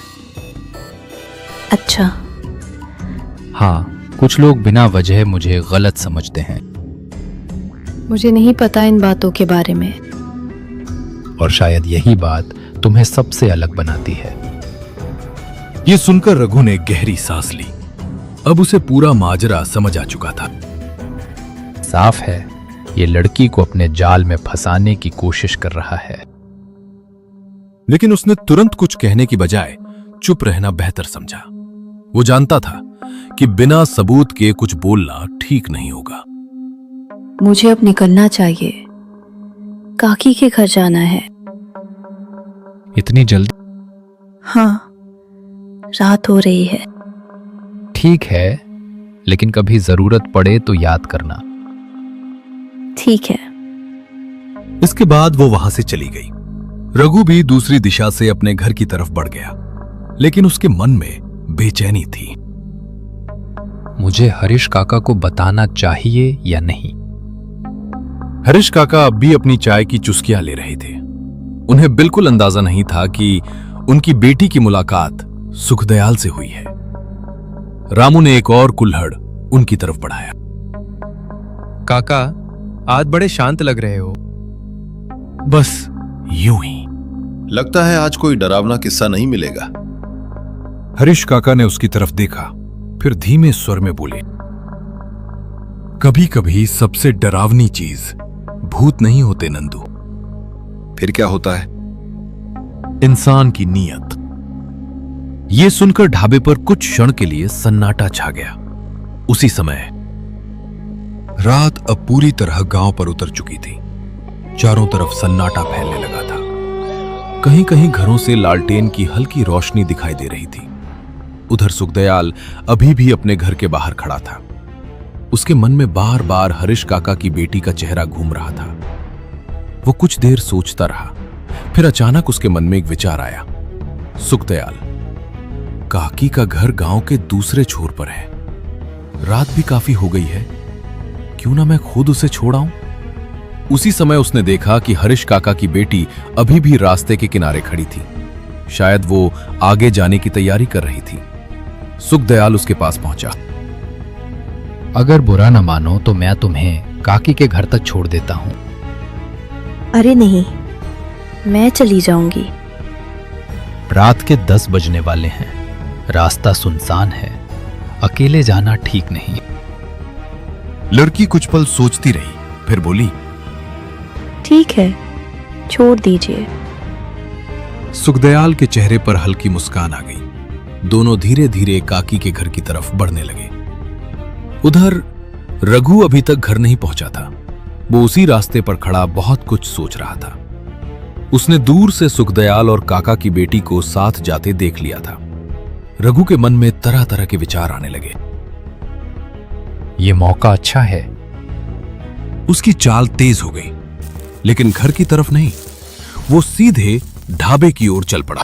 अच्छा, हाँ, कुछ लोग बिना वजह मुझे गलत समझते हैं मुझे नहीं पता इन बातों के बारे में। और शायद यही बात तुम्हें सबसे अलग बनाती है। यह सुनकर रघु ने गहरी सांस ली। अब उसे पूरा माजरा समझ आ चुका था। साफ है, ये लड़की को अपने जाल में फंसाने की कोशिश कर रहा है। लेकिन उसने तुरंत कुछ कहने की बजाय चुप रहना बेहतर समझा। वो जानता था कि बिना सबूत के कुछ बोलना ठीक नहीं होगा। मुझे अब निकलना चाहिए, काकी के घर जाना है। इतनी जल्दी? हाँ, रात हो रही है। ठीक है, लेकिन कभी जरूरत पड़े तो याद करना। ठीक है। इसके बाद वो वहां से चली गई। रघु भी दूसरी दिशा से अपने घर की तरफ बढ़ गया, लेकिन उसके मन में बेचैनी थी। मुझे हरीश काका को बताना चाहिए या नहीं? हरीश काका अब भी अपनी चाय की चुस्कियां ले रहे थे। उन्हें बिल्कुल अंदाजा नहीं था कि उनकी बेटी की मुलाकात सुखदयाल से हुई है। रामू ने एक और कुल्हड़ उनकी तरफ बढ़ाया। काका, आज बड़े शांत लग रहे हो। बस यूं ही। लगता है आज कोई डरावना किस्सा नहीं मिलेगा। हरीश काका ने उसकी तरफ देखा, फिर धीमे स्वर में बोले, कभी कभी सबसे डरावनी चीज भूत नहीं होते नंदू। फिर क्या होता है? इंसान की नीयत। यह सुनकर ढाबे पर कुछ क्षण के लिए सन्नाटा छा गया। उसी समय रात अब पूरी तरह गांव पर उतर चुकी थी। चारों तरफ सन्नाटा फैलने लगा था। कहीं कहीं घरों से लालटेन की हल्की रोशनी दिखाई दे रही थी। उधर सुखदयाल अभी भी अपने घर के बाहर खड़ा था। उसके मन में बार बार हरीश काका की बेटी का चेहरा घूम रहा था। वो कुछ देर सोचता रहा, फिर अचानक उसके मन में एक विचार आया। सुखदयाल, काकी का घर गांव के दूसरे छोर पर है। रात भी काफी हो गई है, क्यों ना मैं खुद उसे छोड़ आऊं? उसी समय उसने देखा कि हरीश काका की बेटी अभी भी रास्ते के किनारे खड़ी थी। शायद वो आगे जाने की तैयारी कर रही थी। सुखदयाल उसके पास पहुंचा। अगर बुरा न मानो तो मैं तुम्हें काकी के घर तक छोड़ देता हूं। अरे नहीं, मैं चली जाऊंगी। रात के 10 बजने वाले हैं, रास्ता सुनसान है, अकेले जाना ठीक नहीं। लड़की कुछ पल सोचती रही, फिर बोली, ठीक है, छोड़ दीजिए। सुखदयाल के चेहरे पर हल्की मुस्कान आ गई। दोनों धीरे धीरे काकी के घर की तरफ बढ़ने लगे। उधर रघु अभी तक घर नहीं पहुंचा था। वो उसी रास्ते पर खड़ा बहुत कुछ सोच रहा था। उसने दूर से सुखदयाल और काका की बेटी को साथ जाते देख लिया था। रघु के मन में तरह तरह के विचार आने लगे। ये मौका अच्छा है। उसकी चाल तेज हो गई, लेकिन घर की तरफ नहीं, वो सीधे ढाबे की ओर चल पड़ा।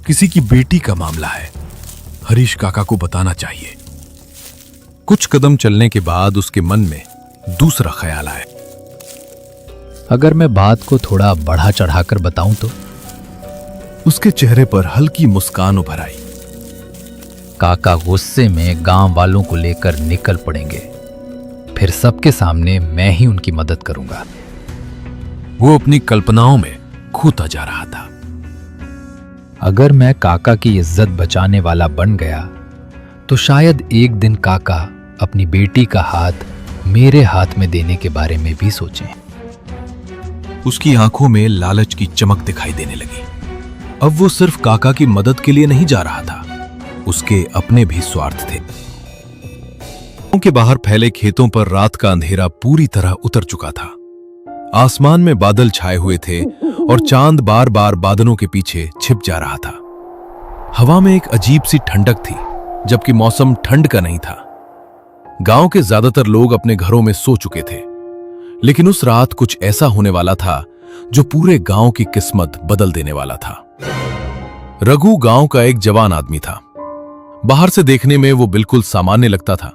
किसी की बेटी का मामला है, हरीश काका को बताना चाहिए। कुछ कदम चलने के बाद उसके मन में दूसरा ख्याल आया। अगर मैं बात को थोड़ा बढ़ा चढ़ाकर बताऊं तो? उसके चेहरे पर हल्की मुस्कान उभर आई। काका गुस्से में गांव वालों को लेकर निकल पड़ेंगे, फिर सबके सामने मैं ही उनकी मदद करूंगा। वो अपनी कल्पनाओं में खोता जा रहा था। अगर मैं काका की इज्जत बचाने वाला बन गया तो शायद एक दिन काका अपनी बेटी का हाथ मेरे हाथ में देने के बारे में भी सोचें। उसकी आंखों में लालच की चमक दिखाई देने लगी। अब वो सिर्फ काका की मदद के लिए नहीं जा रहा था, उसके अपने भी स्वार्थ थे। गांव के बाहर फैले खेतों पर रात का अंधेरा पूरी तरह उतर चुका था। आसमान में बादल छाए हुए थे और चांद बार बार बादलों के पीछे छिप जा रहा था। हवा में एक अजीब सी ठंडक थी, जबकि मौसम ठंड का नहीं था। गांव के ज्यादातर लोग अपने घरों में सो चुके थे। लेकिन उस रात कुछ ऐसा होने वाला था जो पूरे गांव की किस्मत बदल देने वाला था। रघु गांव का एक जवान आदमी था। बाहर से देखने में वो बिल्कुल सामान्य लगता था,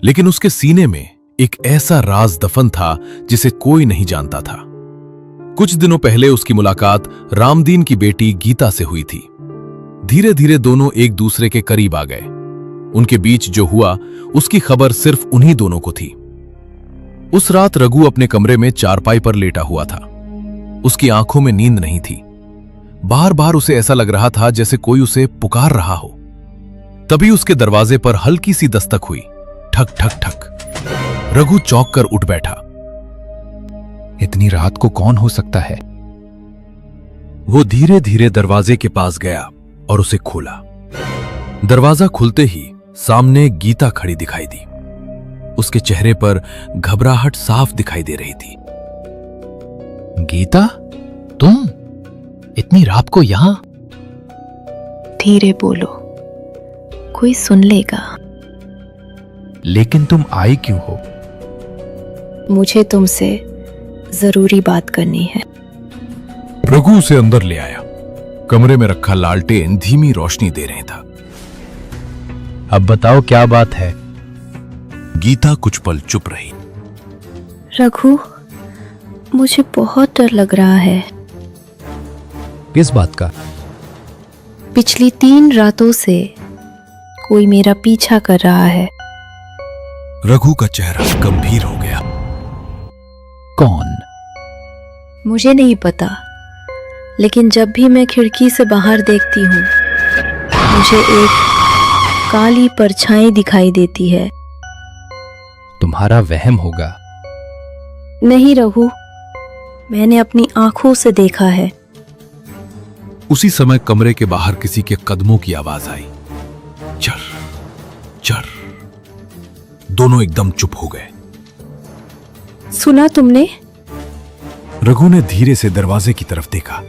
लेकिन उसके सीने में एक ऐसा राज दफन था जिसे कोई नहीं जानता था। कुछ दिनों पहले उसकी मुलाकात रामदीन की बेटी गीता से हुई थी। धीरे धीरे दोनों एक दूसरे के करीब आ गए। उनके बीच जो हुआ उसकी खबर सिर्फ उन्हीं दोनों को थी। उस रात रघु अपने कमरे में चारपाई पर लेटा हुआ था। उसकी आंखों में नींद नहीं थी। बार बार उसे ऐसा लग रहा था जैसे कोई उसे पुकार रहा हो। तभी उसके दरवाजे पर हल्की सी दस्तक हुई। ठक ठक ठक। रघु चौंक कर उठ बैठा। इतनी रात को कौन हो सकता है? वो धीरे धीरे दरवाजे के पास गया और उसे खोला। दरवाजा खुलते ही सामने गीता खड़ी दिखाई दी। उसके चेहरे पर घबराहट साफ दिखाई दे रही थी। गीता, तुम इतनी रात को यहां? धीरे बोलो, कोई सुन लेगा। लेकिन तुम आई क्यों हो? मुझे तुमसे जरूरी बात करनी है। रघु उसे अंदर ले आया। कमरे में रखा लालटेन धीमी रोशनी दे रहे था। अब बताओ क्या बात है? गीता कुछ पल चुप रही। रघु, मुझे बहुत डर लग रहा है। किस बात का? पिछली 3 रातों से कोई मेरा पीछा कर रहा है। रघु का चेहरा गंभीर हो गया। कौन? मुझे नहीं पता, लेकिन जब भी मैं खिड़की से बाहर देखती हूँ मुझे एक काली परछाई दिखाई देती है। तुम्हारा वहम होगा। नहीं रघु, मैंने अपनी आंखों से देखा है। उसी समय कमरे के बाहर किसी के कदमों की आवाज आई। चर चर। दोनों एकदम चुप हो गए। सुना तुमने? रघु ने धीरे से दरवाजे की तरफ देखा।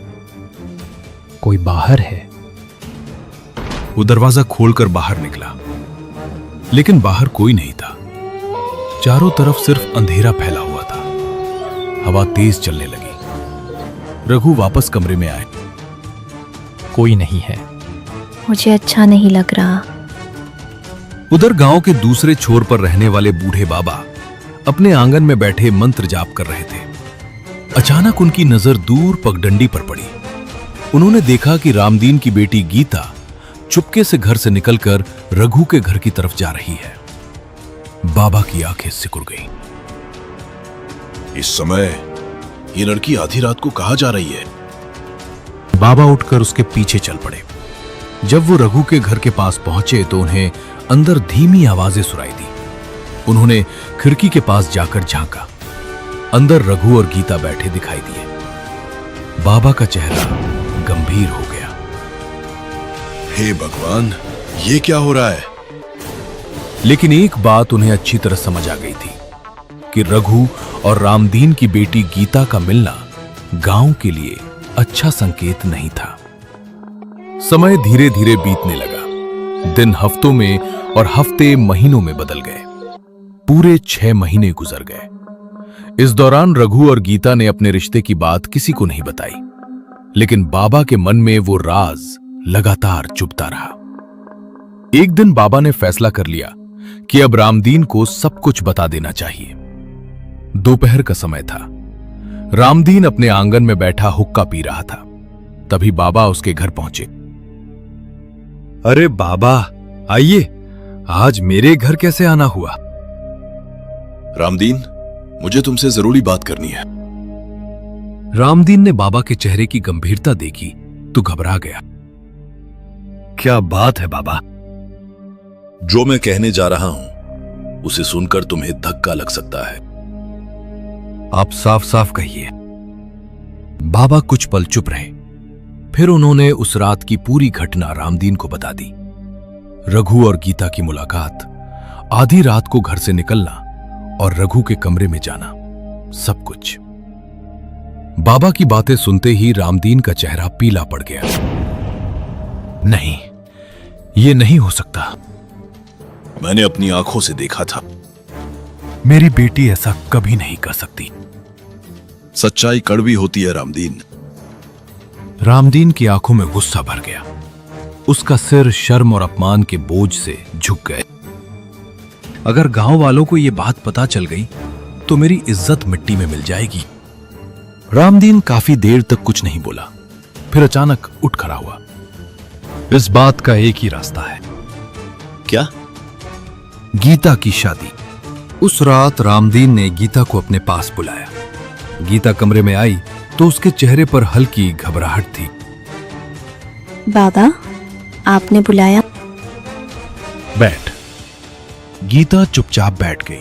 कोई बाहर है। वो दरवाजा खोलकर बाहर निकला, लेकिन बाहर कोई नहीं था। चारों तरफ सिर्फ अंधेरा फैला हुआ था। हवा तेज चलने लगी। रघु वापस कमरे में आए। कोई नहीं है। मुझे अच्छा नहीं लग रहा। उधर गांव के दूसरे छोर पर रहने वाले बूढ़े बाबा अपने आंगन में बैठे मंत्र जाप कर रहे थे। अचानक उनकी नजर दूर पगडंडी पर पड़ी। उन्होंने देखा कि रामदीन की बेटी गीता चुपके से घर से निकलकर रघु के घर की तरफ जा रही है। बाबा की आंखें सिकुड़ गईं। इस समय ये लड़की आधी रात को कहां जा रही है? बाबा उठकर उसके पीछे चल पड़े। जब वो रघु के घर के पास पहुंचे तो उन्हें अंदर धीमी आवाजें सुनाई दी। उन्होंने खिड़की के पास जाकर झांका। अंदर रघु और गीता बैठे दिखाई दिए। बाबा का चेहरा गंभीर हो गया। हे भगवान, ये क्या हो रहा है? लेकिन एक बात उन्हें अच्छी तरह समझ आ गई थी कि रघु और रामदीन की बेटी गीता का मिलना गांव के लिए अच्छा संकेत नहीं था। समय धीरे धीरे बीतने लगा। दिन हफ्तों में और हफ्ते महीनों में बदल गए। पूरे 6 महीने गुजर गए। इस दौरान रघु और गीता ने अपने रिश्ते की बात किसी को नहीं बताई, लेकिन बाबा के मन में वो राज लगातार चुभता रहा। एक दिन बाबा ने फैसला कर लिया कि अब रामदीन को सब कुछ बता देना चाहिए। दोपहर का समय था। रामदीन अपने आंगन में बैठा हुक्का पी रहा था। तभी बाबा उसके घर पहुंचे। अरे बाबा, आइए। आज मेरे घर कैसे आना हुआ? रामदीन, मुझे तुमसे जरूरी बात करनी है। रामदीन ने बाबा के चेहरे की गंभीरता देखी तो घबरा गया। क्या बात है बाबा? जो मैं कहने जा रहा हूं उसे सुनकर तुम्हें धक्का लग सकता है। आप साफ साफ कहिए। बाबा कुछ पल चुप रहे। फिर उन्होंने उस रात की पूरी घटना रामदीन को बता दी। रघु और गीता की मुलाकात, आधी रात को घर से निकलना और रघु के कमरे में जाना, सब कुछ। बाबा की बातें सुनते ही रामदीन का चेहरा पीला पड़ गया। नहीं, ये नहीं हो सकता। मैंने अपनी आंखों से देखा था। मेरी बेटी ऐसा कभी नहीं कर सकती। सच्चाई कड़वी होती है रामदीन। रामदीन की आंखों में गुस्सा भर गया। उसका सिर शर्म और अपमान के बोझ से झुक गए। अगर गांव वालों को यह बात पता चल गई तो मेरी इज्जत मिट्टी में मिल जाएगी। रामदीन काफी देर तक कुछ नहीं बोला, फिर अचानक उठ खड़ा हुआ। इस बात का एक ही रास्ता है। क्या? गीता की शादी। उस रात रामदीन ने गीता को अपने पास बुलाया। गीता कमरे में आई तो उसके चेहरे पर हल्की घबराहट थी। बाबा, आपने बुलाया? बैठ। गीता चुपचाप बैठ गई।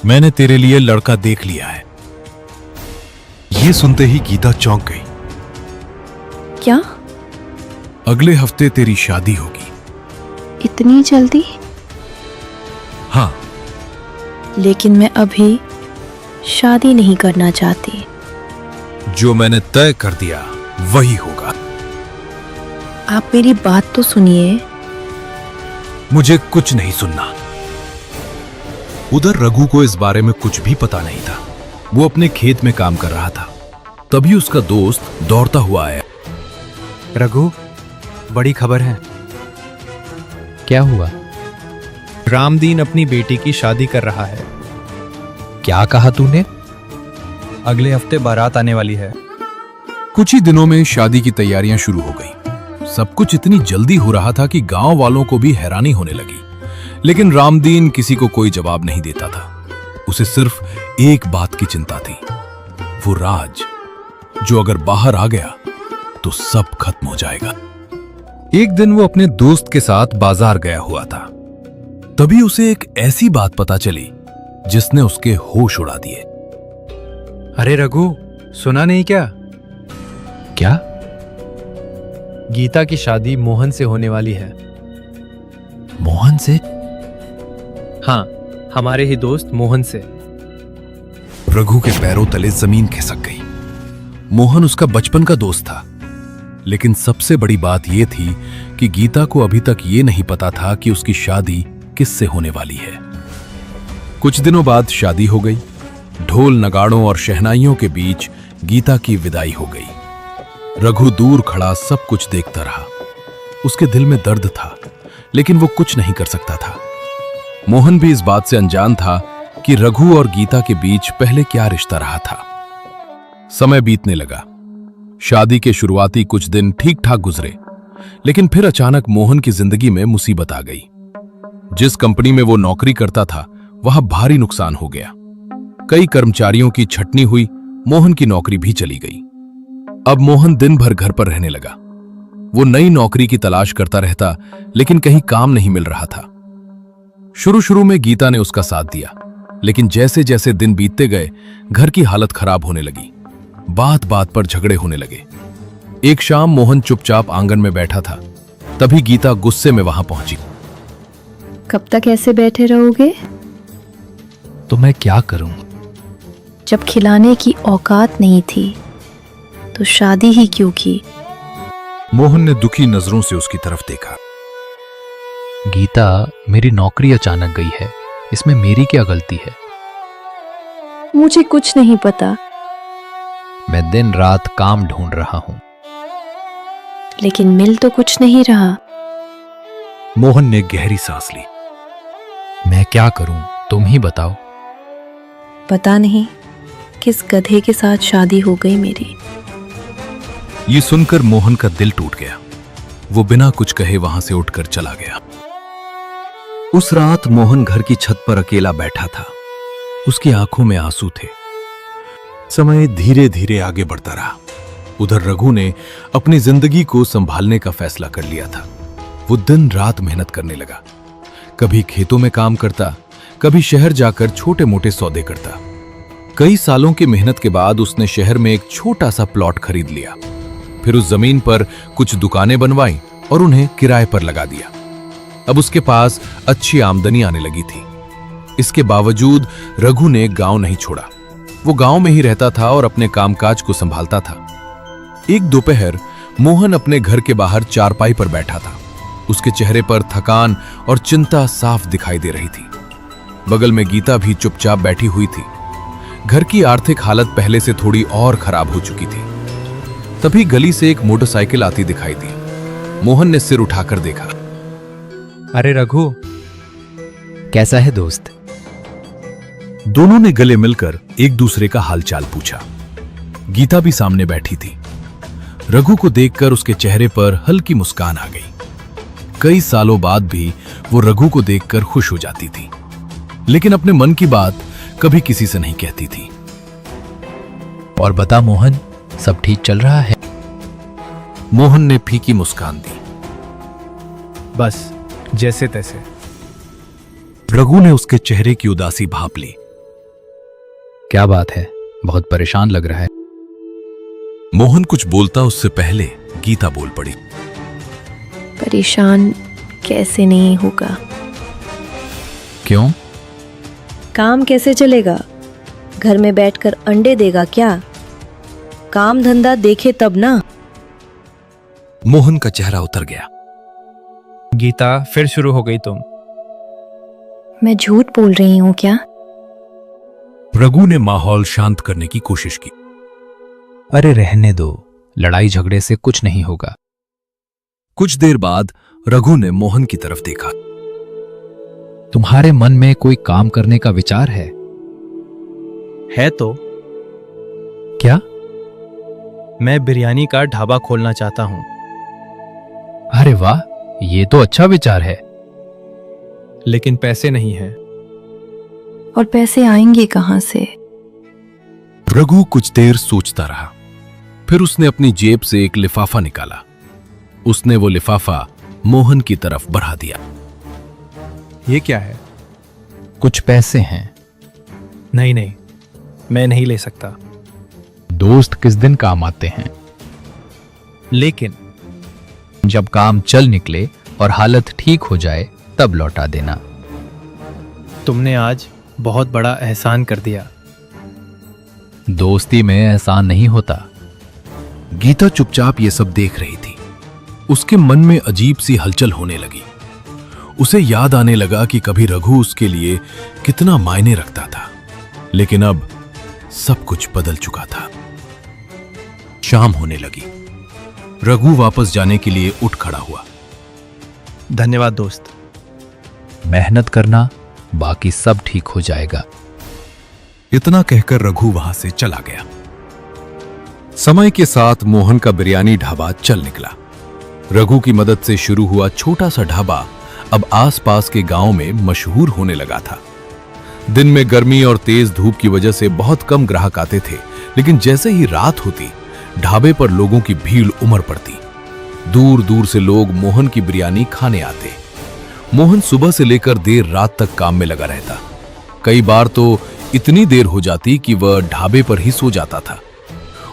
मैंने तेरे लिए लड़का देख लिया है। यह सुनते ही गीता चौंक गई। क्या? अगले हफ्ते तेरी शादी होगी। इतनी जल्दी? हाँ। लेकिन मैं अभी शादी नहीं करना चाहती। जो मैंने तय कर दिया वही होगा। आप मेरी बात तो सुनिए। मुझे कुछ नहीं सुनना। उधर रघु को इस बारे में कुछ भी पता नहीं था। वो अपने खेत में काम कर रहा था। तभी उसका दोस्त दौड़ता हुआ आया। रघु, बड़ी खबर है। क्या हुआ? रामदीन अपनी बेटी की शादी कर रहा है। क्या कहा तूने? अगले हफ्ते बारात आने वाली है। कुछ ही दिनों में शादी की तैयारियां शुरू हो गई। सब कुछ इतनी जल्दी हो रहा था कि गांव वालों को भी हैरानी होने लगी। लेकिन रामदीन किसी को कोई जवाब नहीं देता था। उसे सिर्फ एक बात की चिंता थी, वो राज, जो अगर बाहर आ गया तो सब खत्म हो जाएगा। एक दिन वो अपने दोस्त के साथ बाजार गया हुआ था। तभी उसे एक ऐसी बात पता चली जिसने उसके होश उड़ा दिए। अरे रघु, सुना नहीं क्या? क्या? गीता की शादी मोहन से होने वाली है। मोहन से? हाँ, हमारे ही दोस्त मोहन से। रघु के पैरों तले जमीन खिसक गई। मोहन उसका बचपन का दोस्त था। लेकिन सबसे बड़ी बात यह थी कि गीता को अभी तक यह नहीं पता था कि उसकी शादी किससे होने वाली है। कुछ दिनों बाद शादी हो गई। ढोल नगाड़ों और शहनाइयों के बीच गीता की विदाई हो गई। रघु दूर खड़ा सब कुछ देखता रहा। उसके दिल में दर्द था, लेकिन वो कुछ नहीं कर सकता था। मोहन भी इस बात से अनजान था कि रघु और गीता के बीच पहले क्या रिश्ता रहा था। समय बीतने लगा। शादी के शुरुआती कुछ दिन ठीक ठाक गुजरे, लेकिन फिर अचानक मोहन की जिंदगी में मुसीबत आ गई। जिस कंपनी में वो नौकरी करता था वहां भारी नुकसान हो गया। कई कर्मचारियों की छटनी हुई। मोहन की नौकरी भी चली गई। अब मोहन दिन भर घर पर रहने लगा। वो नई नौकरी की तलाश करता रहता, लेकिन कहीं काम नहीं मिल रहा था। शुरू शुरू में गीता ने उसका साथ दिया, लेकिन जैसे जैसे दिन बीतते गए घर की हालत खराब होने लगी। बात बात पर झगड़े होने लगे। एक शाम मोहन चुपचाप आंगन में बैठा था। तभी गीता गुस्से में वहां पहुंची। कब तक ऐसे बैठे रहोगे? तो मैं क्या करूं? जब खिलाने की औकात नहीं थी तो शादी ही क्यों की? मोहन ने दुखी नजरों से उसकी तरफ देखा। गीता, मेरी नौकरी अचानक गई है, इसमें मेरी क्या गलती है? मुझे कुछ नहीं पता। मैं दिन रात काम ढूंढ रहा हूं। लेकिन मिल तो कुछ नहीं रहा। मोहन ने गहरी सांस ली। मैं क्या करूं, तुम ही बताओ। पता नहीं किस गधे के साथ शादी हो गई मेरी। ये सुनकर मोहन का दिल टूट गया। वो बिना कुछ कहे वहां से उठकर चला गया। उस रात मोहन घर की छत पर अकेला बैठा था। उसकी आंखों में आंसू थे। समय धीरे धीरे आगे बढ़ता रहा। उधर रघु ने अपनी जिंदगी को संभालने का फैसला कर लिया था। वो दिन रात मेहनत करने लगा। कभी खेतों में काम करता, कभी शहर जाकर छोटे मोटे सौदे करता। कई सालों की मेहनत के बाद उसने शहर में एक छोटा सा प्लॉट खरीद लिया। फिर उस जमीन पर कुछ दुकानें बनवाई और उन्हें किराए पर लगा दिया। अब उसके पास अच्छी आमदनी आने लगी थी। इसके बावजूद रघु ने गांव नहीं छोड़ा। वो गांव में ही रहता था और अपने कामकाज को संभालता था। एक दोपहर मोहन अपने घर के बाहर चारपाई पर बैठा था। उसके चेहरे पर थकान और चिंता साफ दिखाई दे रही थी। बगल में गीता भी चुपचाप बैठी हुई थी। घर की आर्थिक हालत पहले से थोड़ी और खराब हो चुकी थी। तभी गली से एक मोटरसाइकिल आती दिखाई दी। मोहन ने सिर उठाकर देखा। अरे रघु, कैसा है दोस्त? दोनों ने गले मिलकर एक दूसरे का हालचाल पूछा। गीता भी सामने बैठी थी। रघु को देखकर उसके चेहरे पर हल्की मुस्कान आ गई। कई सालों बाद भी वो रघु को देखकर खुश हो जाती थी, लेकिन अपने मन की बात कभी किसी से नहीं कहती थी। और बता मोहन, सब ठीक चल रहा है? मोहन ने फीकी मुस्कान दी। बस जैसे तैसे। रघु ने उसके चेहरे की उदासी भांप ली। क्या बात है, बहुत परेशान लग रहा है। मोहन कुछ बोलता उससे पहले गीता बोल पड़ी। परेशान कैसे नहीं होगा? क्यों? काम कैसे चलेगा? घर में बैठकर अंडे देगा क्या? काम धंधा देखे तब ना। मोहन का चेहरा उतर गया। गीता, फिर शुरू हो गई तुम। मैं झूठ बोल रही हूँ क्या? रघु ने माहौल शांत करने की कोशिश की। अरे रहने दो, लड़ाई झगड़े से कुछ नहीं होगा। कुछ देर बाद रघु ने मोहन की तरफ देखा। तुम्हारे मन में कोई काम करने का विचार है? है तो। क्या? मैं बिरयानी का ढाबा खोलना चाहता हूं। अरे वाह, ये तो अच्छा विचार है। लेकिन पैसे नहीं हैं। और पैसे आएंगे कहां से? रघु कुछ देर सोचता रहा। फिर उसने अपनी जेब से एक लिफाफा निकाला। उसने वो लिफाफा मोहन की तरफ बढ़ा दिया। ये क्या है? कुछ पैसे हैं। नहीं नहीं, मैं नहीं ले सकता। दोस्त किस दिन काम आते हैं? लेकिन जब काम चल निकले और हालत ठीक हो जाए तब लौटा देना। तुमने आज बहुत बड़ा एहसान कर दिया। दोस्ती में एहसान नहीं होता। गीता चुपचाप ये सब देख रही थी। उसके मन में अजीब सी हलचल होने लगी। उसे याद आने लगा कि कभी रघु उसके लिए कितना मायने रखता था, लेकिन अब सब कुछ बदल चुका था। शाम होने लगी। रघु वापस जाने के लिए उठ खड़ा हुआ। धन्यवाद दोस्त। मेहनत करना, बाकी सब ठीक हो जाएगा। इतना कहकर रघु वहां से चला गया। समय के साथ मोहन का बिरयानी ढाबा चल निकला। रघु की मदद से शुरू हुआ छोटा सा ढाबा अब आसपास के गांव में मशहूर होने लगा था। दिन में गर्मी और तेज धूप की वजह से बहुत कम ग्राहक आते थे, लेकिन जैसे ही रात होती ढाबे पर लोगों की भीड़ उमड़ पड़ती। दूर दूर से लोग मोहन की बिरयानी खाने आते। मोहन सुबह से लेकर देर रात तक काम में लगा रहता। कई बार तो इतनी देर हो जाती कि वह ढाबे पर ही सो जाता था।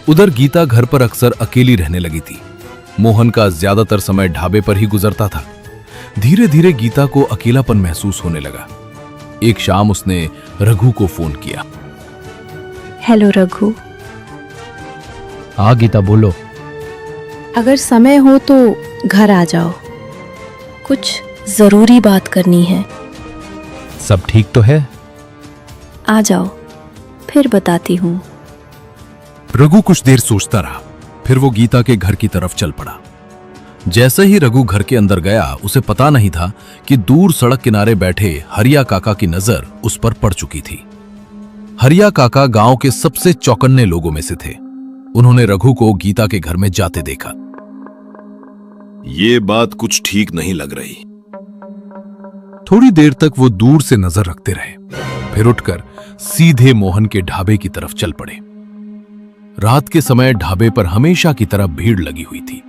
उधर गीता घर पर अक्सर अकेली रहने लगी थी। मोहन का ज्यादातर समय ढाबे पर ही गुजरता था। धीरे धीरे गीता को अकेलापन महसूस होने लगा। एक शाम उसने रघु को फोन किया। हेलो रघु। हाँ गीता, बोलो। अगर समय हो तो घर आ जाओ, कुछ जरूरी बात करनी है। सब ठीक तो है? आ जाओ, फिर बताती हूँ। रघु कुछ देर सोचता रहा, फिर वो गीता के घर की तरफ चल पड़ा। जैसे ही रघु घर के अंदर गया, उसे पता नहीं था कि दूर सड़क किनारे बैठे हरिया काका की नजर उस पर पड़ चुकी थी। हरिया काका गांव के सबसे चौकन्ने लोगों में से थे। उन्होंने रघु को गीता के घर में जाते देखा। ये बात कुछ ठीक नहीं लग रही। थोड़ी देर तक वो दूर से नजर रखते रहे, फिर उठकर सीधे मोहन के ढाबे की तरफ चल पड़े। रात के समय ढाबे पर हमेशा की तरह भीड़ लगी हुई थी।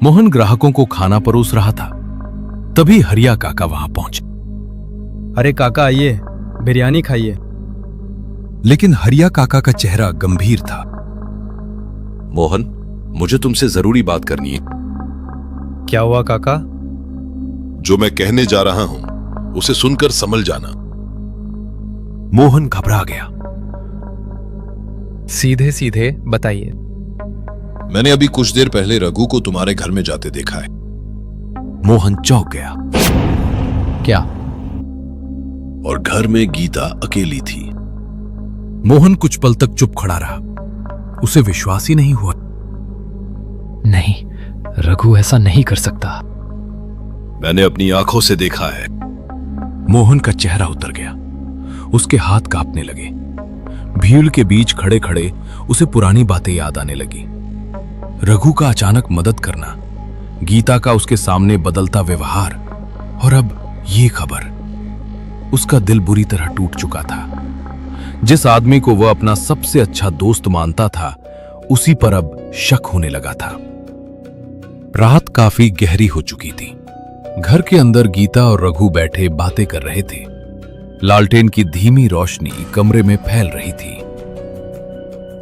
मोहन ग्राहकों को खाना परोस रहा था। तभी हरिया काका वहां पहुंचे। अरे काका आइए, बिरयानी खाइए। लेकिन हरिया काका का चेहरा गंभीर था। मोहन, मुझे तुमसे जरूरी बात करनी है। क्या हुआ काका? जो मैं कहने जा रहा हूं उसे सुनकर संभल जाना। मोहन घबरा गया। सीधे सीधे बताइए। मैंने अभी कुछ देर पहले रघु को तुम्हारे घर में जाते देखा है। मोहन चौंक गया। क्या? और घर में गीता अकेली थी। मोहन कुछ पल तक चुप खड़ा रहा। उसे विश्वास ही नहीं हुआ। नहीं, रघु ऐसा नहीं कर सकता। मैंने अपनी आंखों से देखा है। मोहन का चेहरा उतर गया। उसके हाथ कांपने लगे। भीड़ के बीच खड़े खड़े उसे पुरानी बातें याद आने लगी। रघु का अचानक मदद करना, गीता का उसके सामने बदलता व्यवहार, और अब ये खबर। उसका दिल बुरी तरह टूट चुका था। जिस आदमी को वह अपना सबसे अच्छा दोस्त मानता था, उसी पर अब शक होने लगा था। रात काफी गहरी हो चुकी थी। घर के अंदर गीता और रघु बैठे बातें कर रहे थे। लालटेन की धीमी रोशनी कमरे में फैल रही थी।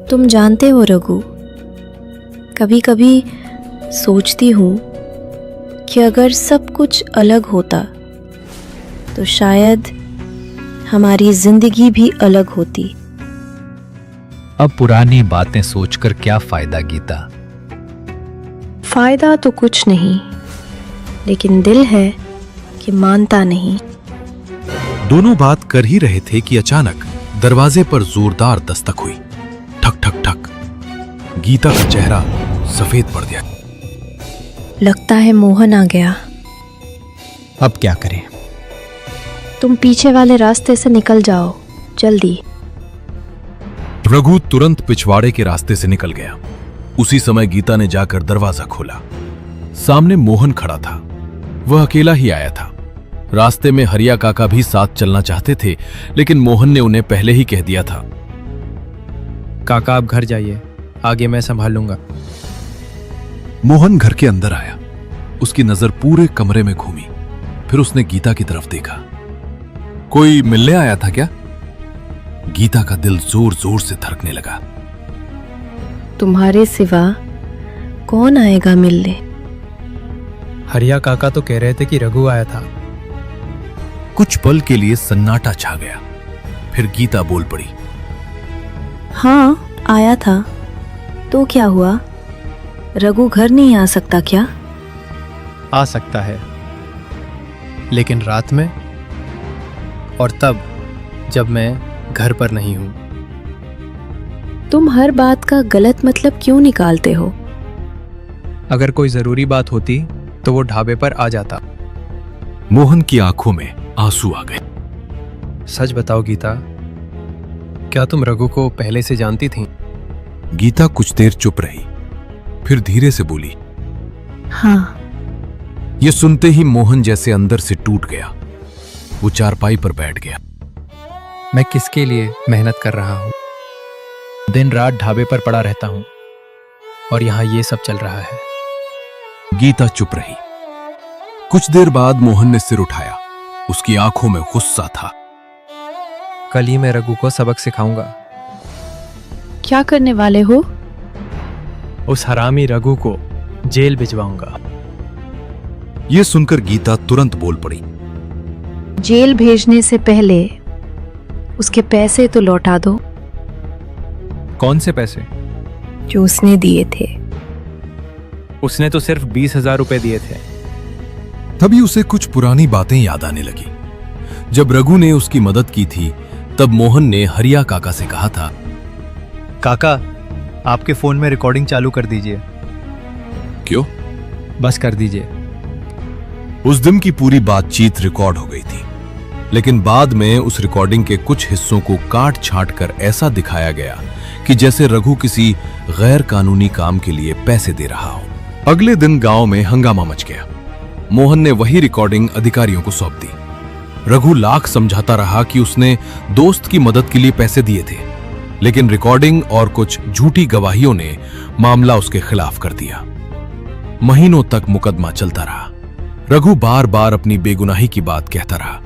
तुम जानते हो रघु, कभी कभी सोचती हूं कि अगर सब कुछ अलग होता तो शायद हमारी जिंदगी भी अलग होती। अब पुरानी बातें सोचकर क्या फायदा गीता? फायदा तो कुछ नहीं, लेकिन दिल है कि मानता नहीं। दोनों बात कर ही रहे थे कि अचानक दरवाजे पर जोरदार दस्तक हुई। ठक ठक ठक। गीता का चेहरा सफेद पड़ गया। लगता है मोहन आ गया। अब क्या करें? तुम पीछे वाले रास्ते से निकल जाओ, जल्दी। रघु तुरंत पिछवाड़े के रास्ते से निकल गया। उसी समय गीता ने जाकर दरवाजा खोला। सामने मोहन खड़ा था। वह अकेला ही आया था। रास्ते में हरिया काका भी साथ चलना चाहते थे, लेकिन मोहन ने उन्हें पहले ही कह दिया था। काका आप घर जाइए, आगे मैं संभाल लूंगा। मोहन घर के अंदर आया। उसकी नजर पूरे कमरे में घूमी। फिर उसने गीता की तरफ देखा। कोई मिलने आया था क्या? गीता का दिल जोर जोर से धड़कने लगा। तुम्हारे सिवा कौन आएगा मिलने? हरिया काका तो कह रहे थे कि रघु आया था। कुछ पल के लिए सन्नाटा छा गया। फिर गीता बोल पड़ी। हाँ, आया था। तो क्या हुआ? रघु घर नहीं आ सकता क्या? आ सकता है, लेकिन रात में, और तब जब मैं घर पर नहीं हूं। तुम हर बात का गलत मतलब क्यों निकालते हो? अगर कोई जरूरी बात होती तो वो ढाबे पर आ जाता। मोहन की आंखों में आंसू आ गए। सच बताओ गीता, क्या तुम रघु को पहले से जानती थी? गीता कुछ देर चुप रही, फिर धीरे से बोली। हाँ। यह सुनते ही मोहन जैसे अंदर से टूट गया। वो चारपाई पर बैठ गया। मैं किसके लिए मेहनत कर रहा हूं? दिन रात ढाबे पर पड़ा रहता हूं, और यहां ये सब चल रहा है। गीता चुप रही। कुछ देर बाद मोहन ने सिर उठाया। उसकी आंखों में गुस्सा था। कल ही मैं रघु को सबक सिखाऊंगा। क्या करने वाले हो? उस हरामी रघु को जेल भिजवाऊंगा। यह सुनकर गीता तुरंत बोल पड़ी। जेल भेजने से पहले उसके पैसे तो लौटा दो। कौन से पैसे? जो उसने दिए थे। उसने तो सिर्फ 20,000 रुपए दिए थे। तभी उसे कुछ पुरानी बातें याद आने लगी। जब रघु ने उसकी मदद की थी, तब मोहन ने हरिया काका से कहा था, काका आपके फोन में रिकॉर्डिंग चालू कर दीजिए। क्यों? बस कर दीजिए। उस दिन की पूरी बातचीत रिकॉर्ड हो गई थी, लेकिन बाद में उस रिकॉर्डिंग के कुछ हिस्सों को काट छांट कर ऐसा दिखाया गया कि जैसे रघु किसी गैर कानूनी काम के लिए पैसे दे रहा हो। अगले दिन गांव में हंगामा मच गया। मोहन ने वही रिकॉर्डिंग अधिकारियों को सौंप दी। रघु लाख समझाता रहा कि उसने दोस्त की मदद के लिए पैसे दिए थे, लेकिन रिकॉर्डिंग और कुछ झूठी गवाहियों ने मामला उसके खिलाफ कर दिया। महीनों तक मुकदमा चलता रहा। रघु बार बार अपनी बेगुनाही की बात कहता रहा,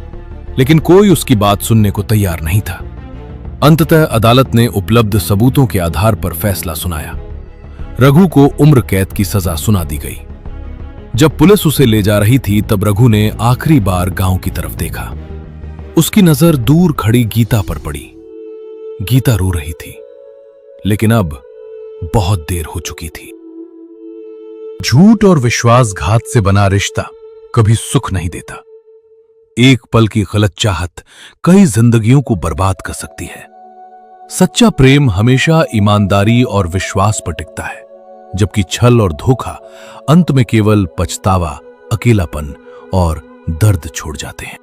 लेकिन कोई उसकी बात सुनने को तैयार नहीं था। अंततः अदालत ने उपलब्ध सबूतों के आधार पर फैसला सुनाया। रघु को उम्र कैद की सजा सुना दी गई। जब पुलिस उसे ले जा रही थी, तब रघु ने आखिरी बार गांव की तरफ देखा। उसकी नजर दूर खड़ी गीता पर पड़ी। गीता रो रही थी, लेकिन अब बहुत देर हो चुकी थी। झूठ और विश्वासघात से बना रिश्ता कभी सुख नहीं देता। एक पल की गलत चाहत कई जिंदगियों को बर्बाद कर सकती है। सच्चा प्रेम हमेशा ईमानदारी और विश्वास पर टिकता है, जबकि छल और धोखा अंत में केवल पछतावा, अकेलापन और दर्द छोड़ जाते हैं।